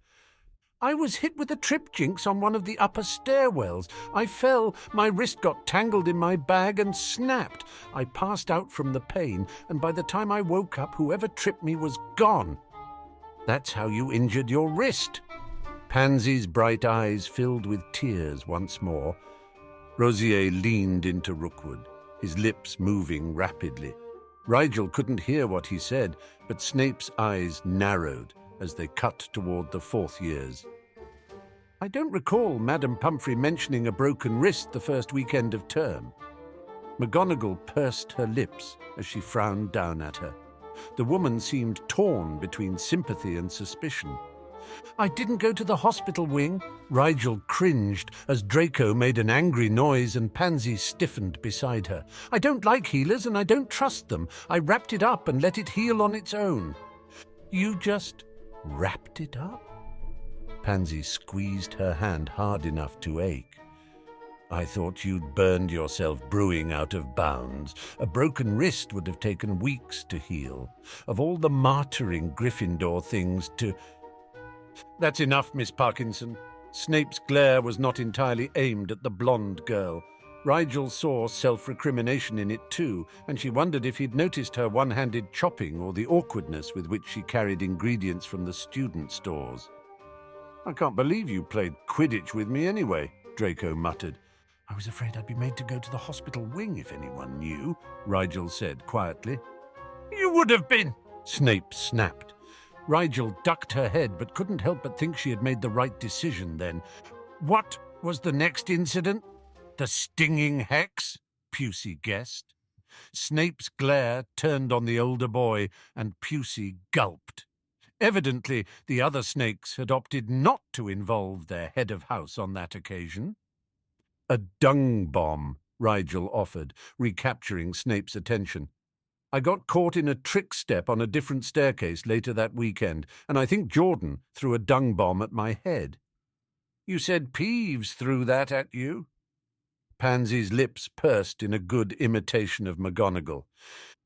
"I was hit with a trip jinx on one of the upper stairwells. I fell, my wrist got tangled in my bag and snapped. I passed out from the pain, and by the time I woke up, whoever tripped me was gone." "That's how you injured your wrist." Pansy's bright eyes filled with tears once more. Rosier leaned into Rookwood, his lips moving rapidly. Rigel couldn't hear what he said, but Snape's eyes narrowed as they cut toward the fourth years. "I don't recall Madame Pumphrey mentioning a broken wrist the first weekend of term." McGonagall pursed her lips as she frowned down at her. The woman seemed torn between sympathy and suspicion. "I didn't go to the hospital wing." Rigel cringed as Draco made an angry noise and Pansy stiffened beside her. "I don't like healers and I don't trust them. I wrapped it up and let it heal on its own." "You just wrapped it up?" Pansy squeezed her hand hard enough to ache. "I thought you'd burned yourself brewing out of bounds. A broken wrist would have taken weeks to heal. Of all the martyring Gryffindor things to—" "That's enough, Miss Parkinson." Snape's glare was not entirely aimed at the blonde girl. Rigel saw self-recrimination in it too, and she wondered if he'd noticed her one-handed chopping or the awkwardness with which she carried ingredients from the student stores. "I can't believe you played Quidditch with me anyway," Draco muttered. "I was afraid I'd be made to go to the hospital wing if anyone knew," Rigel said quietly. "You would have been!" Snape snapped. Rigel ducked her head but couldn't help but think she had made the right decision then. "What was the next incident?" "The stinging hex," Pusey guessed. Snape's glare turned on the older boy, and Pusey gulped. Evidently, the other snakes had opted not to involve their head of house on that occasion. "A dung bomb," Rigel offered, recapturing Snape's attention. I got caught in a trick step on a different staircase later that weekend, and I think Jordan threw a dung bomb at my head. You said Peeves threw that at you? Pansy's lips pursed in a good imitation of McGonagall.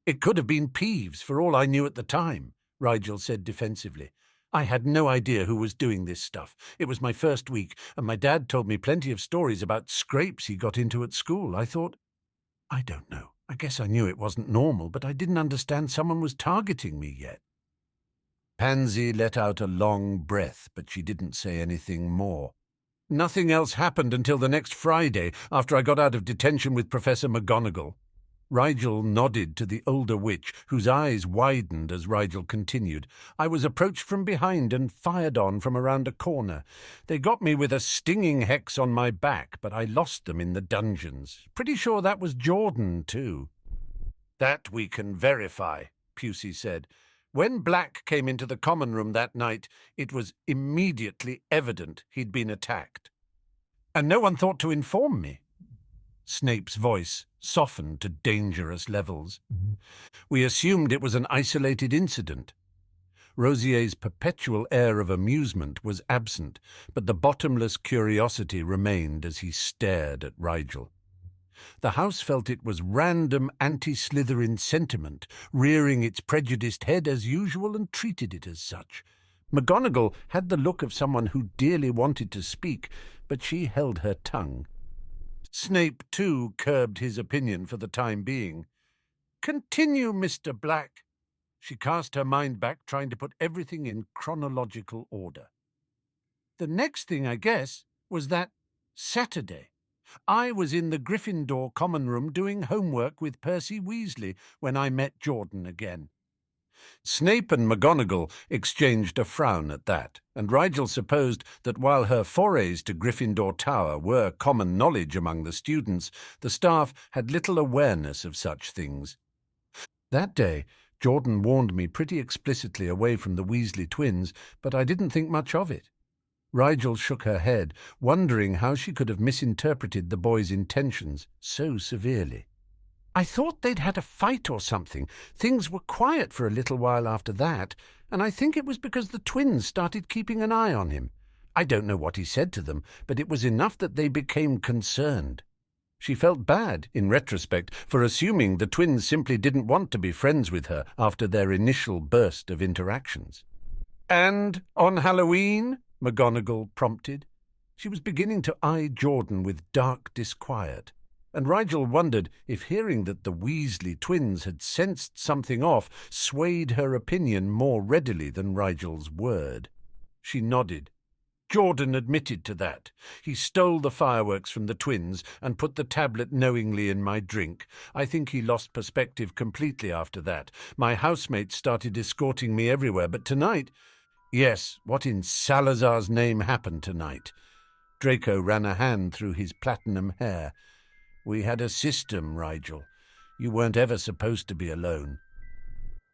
It could have been Peeves, for all I knew at the time, Rigel said defensively. I had no idea who was doing this stuff. It was my first week, and my dad told me plenty of stories about scrapes he got into at school. I thought, I don't know. I guess I knew it wasn't normal, but I didn't understand someone was targeting me yet. Pansy let out a long breath, but she didn't say anything more. Nothing else happened until the next Friday, after I got out of detention with Professor McGonagall. Rigel nodded to the older witch, whose eyes widened as Rigel continued. I was approached from behind and fired on from around a corner. They got me with a stinging hex on my back, but I lost them in the dungeons. Pretty sure that was Jordan, too. That we can verify, Pusey said. When Black came into the common room that night, it was immediately evident he'd been attacked. And no one thought to inform me. Snape's voice softened to dangerous levels. We assumed it was an isolated incident. Rosier's perpetual air of amusement was absent, but the bottomless curiosity remained as he stared at Rigel. The house felt it was random anti-Slytherin sentiment, rearing its prejudiced head as usual and treated it as such. McGonagall had the look of someone who dearly wanted to speak, but she held her tongue. Snape, too, curbed his opinion for the time being. Continue, Mr. Black. She cast her mind back, trying to put everything in chronological order. The next thing, I guess, was that Saturday. I was in the Gryffindor common room doing homework with Percy Weasley when I met Jordan again. Snape and McGonagall exchanged a frown at that, and Rigel supposed that while her forays to Gryffindor Tower were common knowledge among the students, the staff had little awareness of such things. That day, Jordan warned me pretty explicitly away from the Weasley twins, but I didn't think much of it. Rigel shook her head, wondering how she could have misinterpreted the boy's intentions so severely. I thought they'd had a fight or something. Things were quiet for a little while after that, and I think it was because the twins started keeping an eye on him. I don't know what he said to them, but it was enough that they became concerned. She felt bad, in retrospect, for assuming the twins simply didn't want to be friends with her after their initial burst of interactions. And on Halloween? McGonagall prompted. She was beginning to eye Jordan with dark disquiet, and Rigel wondered if hearing that the Weasley twins had sensed something off swayed her opinion more readily than Rigel's word. She nodded. Jordan admitted to that. He stole the fireworks from the twins and put the tablet knowingly in my drink. I think he lost perspective completely after that. My housemates started escorting me everywhere, but tonight... Yes, what in Salazar's name happened tonight? Draco ran a hand through his platinum hair. We had a system, Rigel. You weren't ever supposed to be alone.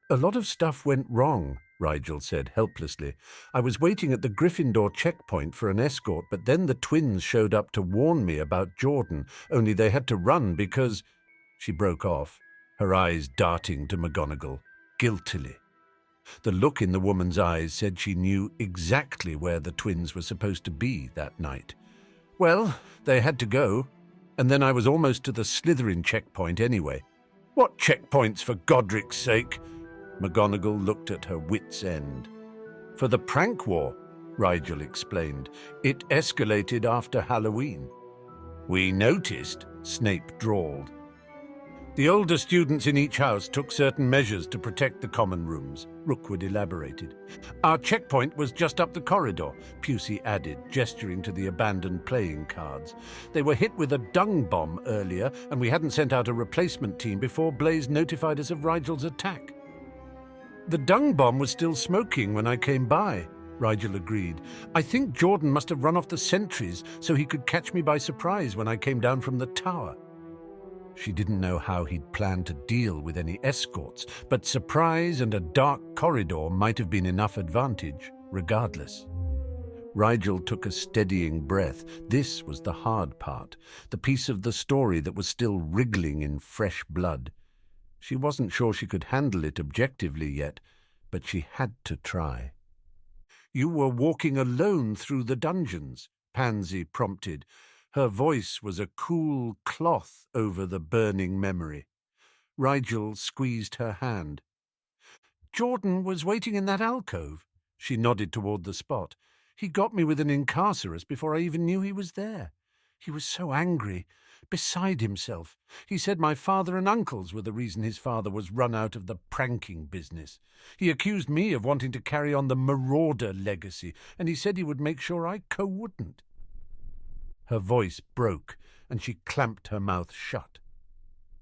A lot of stuff went wrong, Rigel said helplessly. I was waiting at the Gryffindor checkpoint for an escort, but then the twins showed up to warn me about Jordan, only they had to run because... She broke off, her eyes darting to McGonagall, guiltily. The look in the woman's eyes said she knew exactly where the twins were supposed to be that night. Well, they had to go, and then I was almost to the Slytherin checkpoint anyway. What checkpoints, for Godric's sake? McGonagall looked at her wits' end. For the prank war, Rigel explained. It escalated after Halloween. We noticed, Snape drawled. The older students in each house took certain measures to protect the common rooms, Rookwood elaborated. Our checkpoint was just up the corridor, Pusey added, gesturing to the abandoned playing cards. They were hit with a dung bomb earlier, and we hadn't sent out a replacement team before Blaze notified us of Rigel's attack. The dung bomb was still smoking when I came by, Rigel agreed. I think Jordan must have run off the sentries so he could catch me by surprise when I came down from the tower. She didn't know how he'd planned to deal with any escorts, but surprise and a dark corridor might have been enough advantage, regardless. Rigel took a steadying breath. This was the hard part, the piece of the story that was still wriggling in fresh blood. She wasn't sure she could handle it objectively yet, but she had to try. "You were walking alone through the dungeons," Pansy prompted. Her voice was a cool cloth over the burning memory. Rigel squeezed her hand. "Jordan was waiting in that alcove." She nodded toward the spot. "He got me with an incarcerus before I even knew he was there. He was so angry, beside himself. He said my father and uncles were the reason his father was run out of the pranking business. He accused me of wanting to carry on the Marauder legacy, and he said he would make sure I wouldn't." Her voice broke, and she clamped her mouth shut.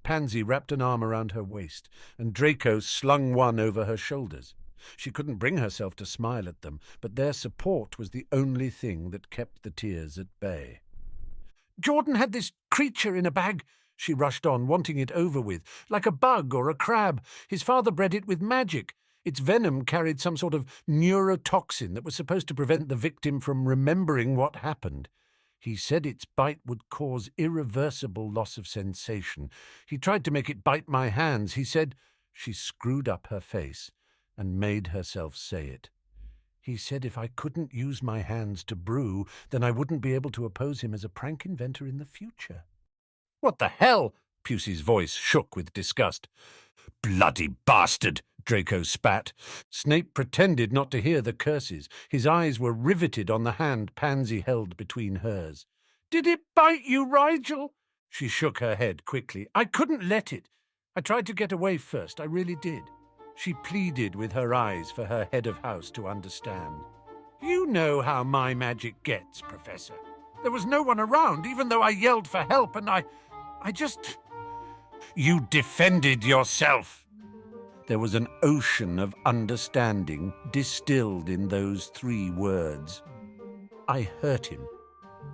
Pansy wrapped an arm around her waist, and Draco slung one over her shoulders. She couldn't bring herself to smile at them, but their support was the only thing that kept the tears at bay. "Jordan had this creature in a bag," she rushed on, wanting it over with, "like a bug or a crab. His father bred it with magic. Its venom carried some sort of neurotoxin that was supposed to prevent the victim from remembering what happened. He said its bite would cause irreversible loss of sensation. He tried to make it bite my hands. He said—" She screwed up her face and made herself say it. "He said if I couldn't use my hands to brew, then I wouldn't be able to oppose him as a prank inventor in the future." "What the hell?" Pusey's voice shook with disgust. "Bloody bastard!" Draco spat. Snape pretended not to hear the curses. His eyes were riveted on the hand Pansy held between hers. "Did it bite you, Rigel?" She shook her head quickly. "I couldn't let it. I tried to get away first, I really did." She pleaded with her eyes for her head of house to understand. "You know how my magic gets, Professor. There was no one around, even though I yelled for help, and I just—" "You defended yourself." There was an ocean of understanding distilled in those 3 words. "I hurt him."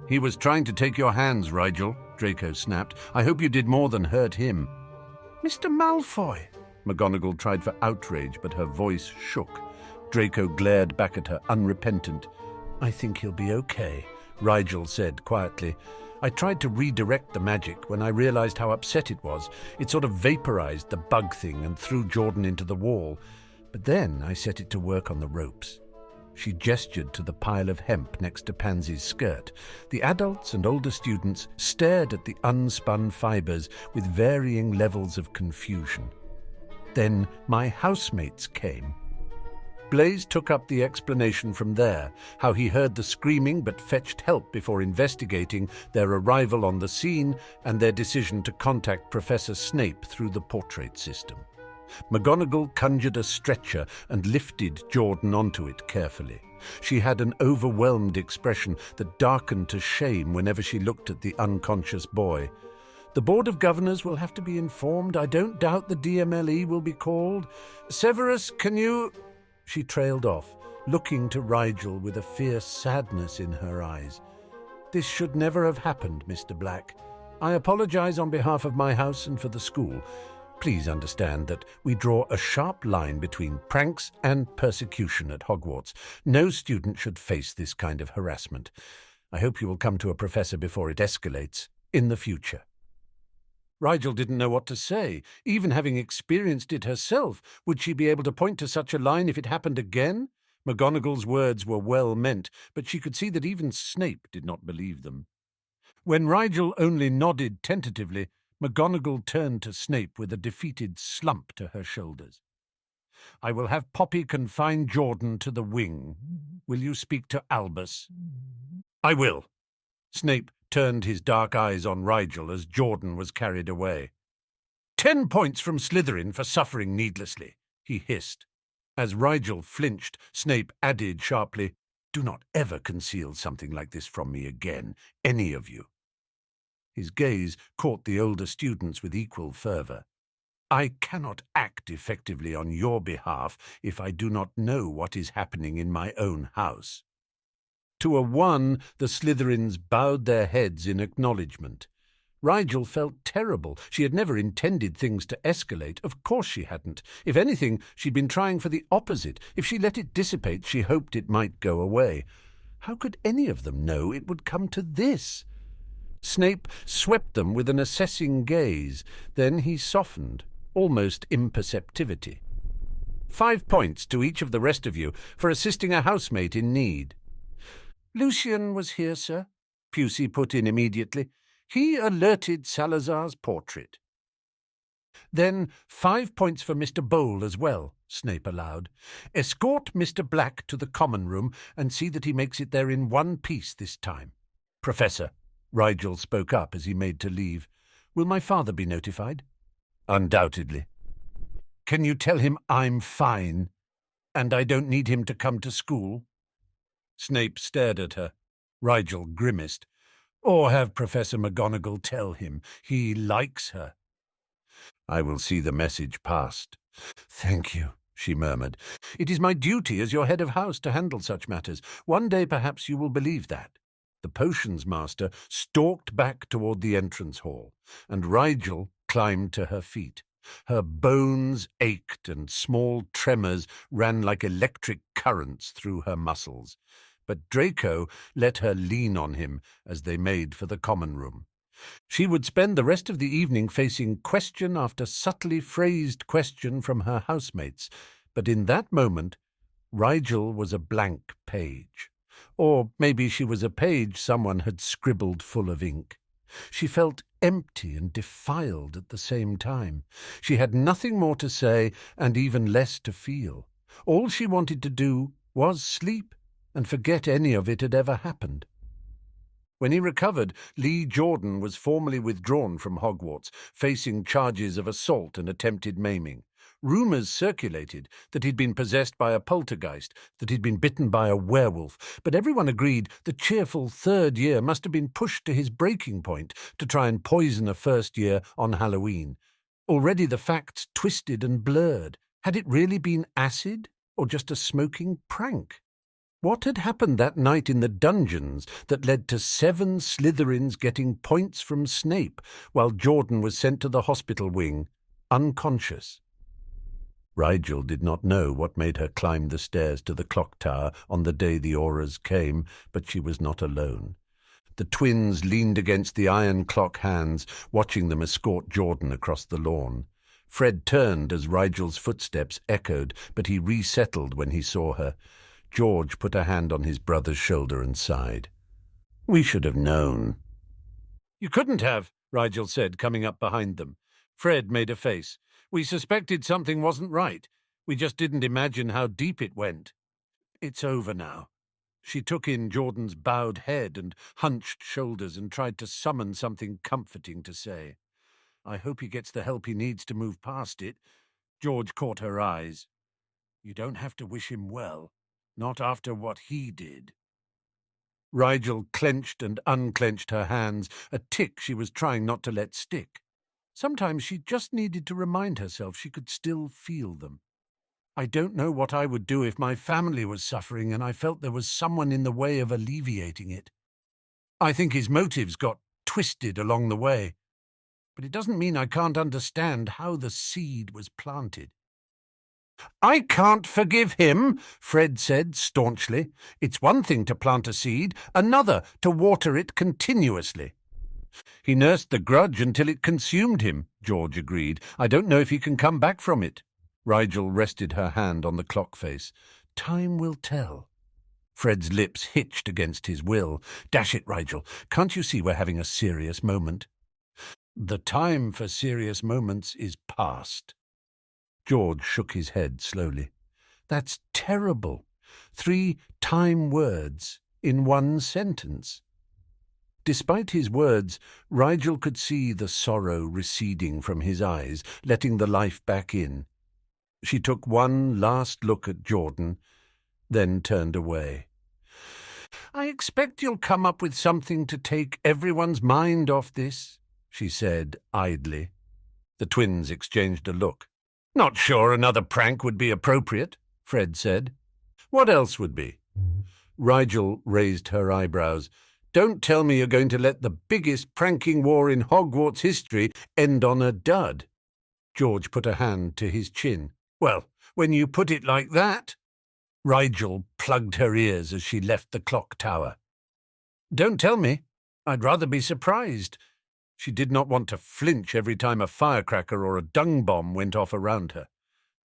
"He was trying to take your hands, Rigel," Draco snapped. "I hope you did more than hurt him." "Mr. Malfoy!" McGonagall tried for outrage, but her voice shook. Draco glared back at her, unrepentant. "I think he'll be okay," Rigel said quietly. "I tried to redirect the magic when I realized how upset it was. It sort of vaporized the bug thing and threw Jordan into the wall. But then I set it to work on the ropes." She gestured to the pile of hemp next to Pansy's skirt. The adults and older students stared at the unspun fibers with varying levels of confusion. Then my housemates came. Blaise took up the explanation from there, how he heard the screaming but fetched help before investigating their arrival on the scene and their decision to contact Professor Snape through the portrait system. McGonagall conjured a stretcher and lifted Jordan onto it carefully. She had an overwhelmed expression that darkened to shame whenever she looked at the unconscious boy. "The Board of Governors will have to be informed. I don't doubt the DMLE will be called. Severus, can you—" She trailed off, looking to Rigel with a fierce sadness in her eyes. "This should never have happened, Mr. Black. I apologize on behalf of my house and for the school. Please understand that we draw a sharp line between pranks and persecution at Hogwarts. No student should face this kind of harassment. I hope you will come to a professor before it escalates in the future." Rigel didn't know what to say. Even having experienced it herself, would she be able to point to such a line if it happened again? McGonagall's words were well meant, but she could see that even Snape did not believe them. When Rigel only nodded tentatively, McGonagall turned to Snape with a defeated slump to her shoulders. "I will have Poppy confine Jordan to the wing. Will you speak to Albus?" "I will." Snape turned his dark eyes on Rigel as Jordan was carried away. 10 points from Slytherin for suffering needlessly," he hissed. As Rigel flinched, Snape added sharply, "Do not ever conceal something like this from me again, any of you." His gaze caught the older students with equal fervor. "I cannot act effectively on your behalf if I do not know what is happening in my own house." To a one, the Slytherins bowed their heads in acknowledgement. Rigel felt terrible. She had never intended things to escalate. Of course she hadn't. If anything, she'd been trying for the opposite. If she let it dissipate, she hoped it might go away. How could any of them know it would come to this? Snape swept them with an assessing gaze. Then he softened, almost imperceptivity. 5 points to each of the rest of you for assisting a housemate in need. Lucian was here, sir, Pusey put in immediately. He alerted Salazar's portrait. Then 5 points for Mr. Bowl as well, Snape allowed. Escort Mr. Black to the common room and see that he makes it there in one piece this time. Professor, Rigel spoke up as he made to leave. Will my father be notified? Undoubtedly. Can you tell him I'm fine, and I don't need him to come to school? Snape stared at her. Rigel grimaced. Or have Professor McGonagall tell him he likes her. I will see the message passed. Thank you, she murmured. It is my duty as your head of house to handle such matters. One day perhaps you will believe that. The potions master stalked back toward the entrance hall, and Rigel climbed to her feet. Her bones ached and small tremors ran like electric currents through her muscles. But Draco let her lean on him as they made for the common room. She would spend the rest of the evening facing question after subtly phrased question from her housemates, but in that moment Rigel was a blank page. Or maybe she was a page someone had scribbled full of ink. She felt empty and defiled at the same time. She had nothing more to say and even less to feel. All she wanted to do was sleep and forget any of it had ever happened. When he recovered, Lee Jordan was formally withdrawn from Hogwarts, facing charges of assault and attempted maiming. Rumours circulated that he'd been possessed by a poltergeist, that he'd been bitten by a werewolf, but everyone agreed the cheerful third year must have been pushed to his breaking point to try and poison a first year on Halloween. Already the facts twisted and blurred. Had it really been acid, or just a smoking prank? What had happened that night in the dungeons that led to 7 Slytherins getting points from Snape while Jordan was sent to the hospital wing, unconscious? Rigel did not know what made her climb the stairs to the clock tower on the day the auras came, but she was not alone. The twins leaned against the iron clock hands, watching them escort Jordan across the lawn. Fred turned as Rigel's footsteps echoed, but he resettled when he saw her. George put a hand on his brother's shoulder and sighed. We should have known. You couldn't have, Rigel said, coming up behind them. Fred made a face. We suspected something wasn't right. We just didn't imagine how deep it went. It's over now. She took in Jordan's bowed head and hunched shoulders and tried to summon something comforting to say. I hope he gets the help he needs to move past it. George caught her eyes. You don't have to wish him well. Not after what he did. Rigel clenched and unclenched her hands, a tic she was trying not to let stick. Sometimes she just needed to remind herself she could still feel them. I don't know what I would do if my family was suffering and I felt there was someone in the way of alleviating it. I think his motives got twisted along the way. But it doesn't mean I can't understand how the seed was planted. I can't forgive him, Fred said staunchly. It's one thing to plant a seed, another to water it continuously. He nursed the grudge until it consumed him, George agreed. I don't know if he can come back from it. Rigel rested her hand on the clock face. Time will tell. Fred's lips hitched against his will. Dash it, Rigel. Can't you see we're having a serious moment? The time for serious moments is past. George shook his head slowly. That's terrible. 3 time words in one sentence. Despite his words, Rigel could see the sorrow receding from his eyes, letting the life back in. She took one last look at Jordan, then turned away. I expect you'll come up with something to take everyone's mind off this, she said idly. The twins exchanged a look. Not sure another prank would be appropriate, Fred said. What else would be? Rigel raised her eyebrows. Don't tell me you're going to let the biggest pranking war in Hogwarts history end on a dud. George put a hand to his chin. Well, when you put it like that. Rigel plugged her ears as she left the clock tower. "Don't tell me. I'd rather be surprised." She did not want to flinch every time a firecracker or a dung bomb went off around her.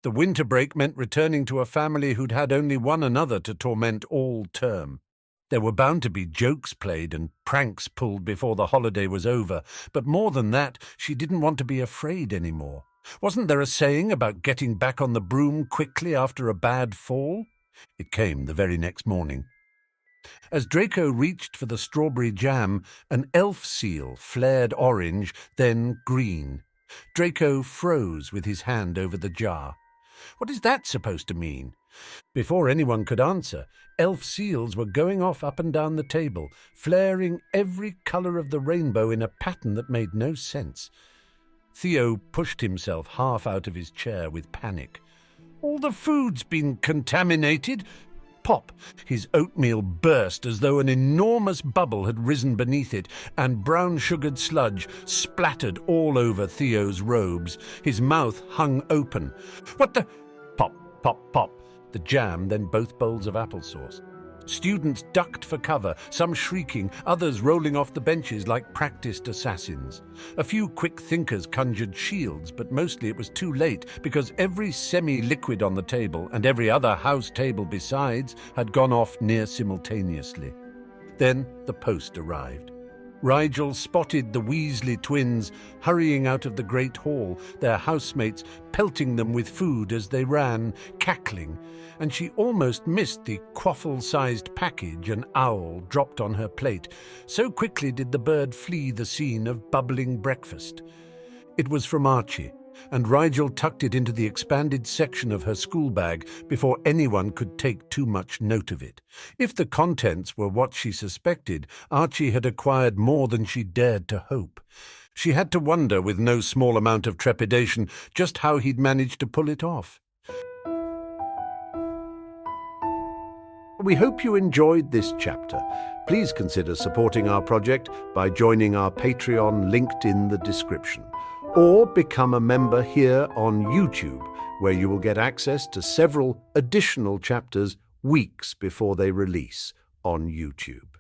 The winter break meant returning to a family who'd had only one another to torment all term. There were bound to be jokes played and pranks pulled before the holiday was over, but more than that, she didn't want to be afraid anymore. Wasn't there a saying about getting back on the broom quickly after a bad fall? It came the very next morning. As Draco reached for the strawberry jam, an elf seal flared orange, then green. Draco froze with his hand over the jar. What is that supposed to mean? Before anyone could answer, elf seals were going off up and down the table, flaring every colour of the rainbow in a pattern that made no sense. Theo pushed himself half out of his chair with panic. "All the food's been contaminated!" Pop! His oatmeal burst as though an enormous bubble had risen beneath it, and brown-sugared sludge splattered all over Theo's robes. His mouth hung open. "What the—" Pop, pop, pop. The jam, then both bowls of applesauce. Students ducked for cover, some shrieking, others rolling off the benches like practiced assassins. A few quick thinkers conjured shields, but mostly it was too late because every semi-liquid on the table and every other house table besides had gone off near simultaneously. Then the post arrived. Rigel spotted the Weasley twins hurrying out of the great hall, their housemates pelting them with food as they ran, cackling, and she almost missed the quaffle-sized package an owl dropped on her plate. So quickly did the bird flee the scene of bubbling breakfast. It was from Archie, and Rigel tucked it into the expanded section of her school bag before anyone could take too much note of it. If the contents were what she suspected, Archie had acquired more than she dared to hope. She had to wonder, with no small amount of trepidation, just how he'd managed to pull it off. We hope you enjoyed this chapter. Please consider supporting our project by joining our Patreon linked in the description, or become a member here on YouTube, where you will get access to several additional chapters weeks before they release on YouTube.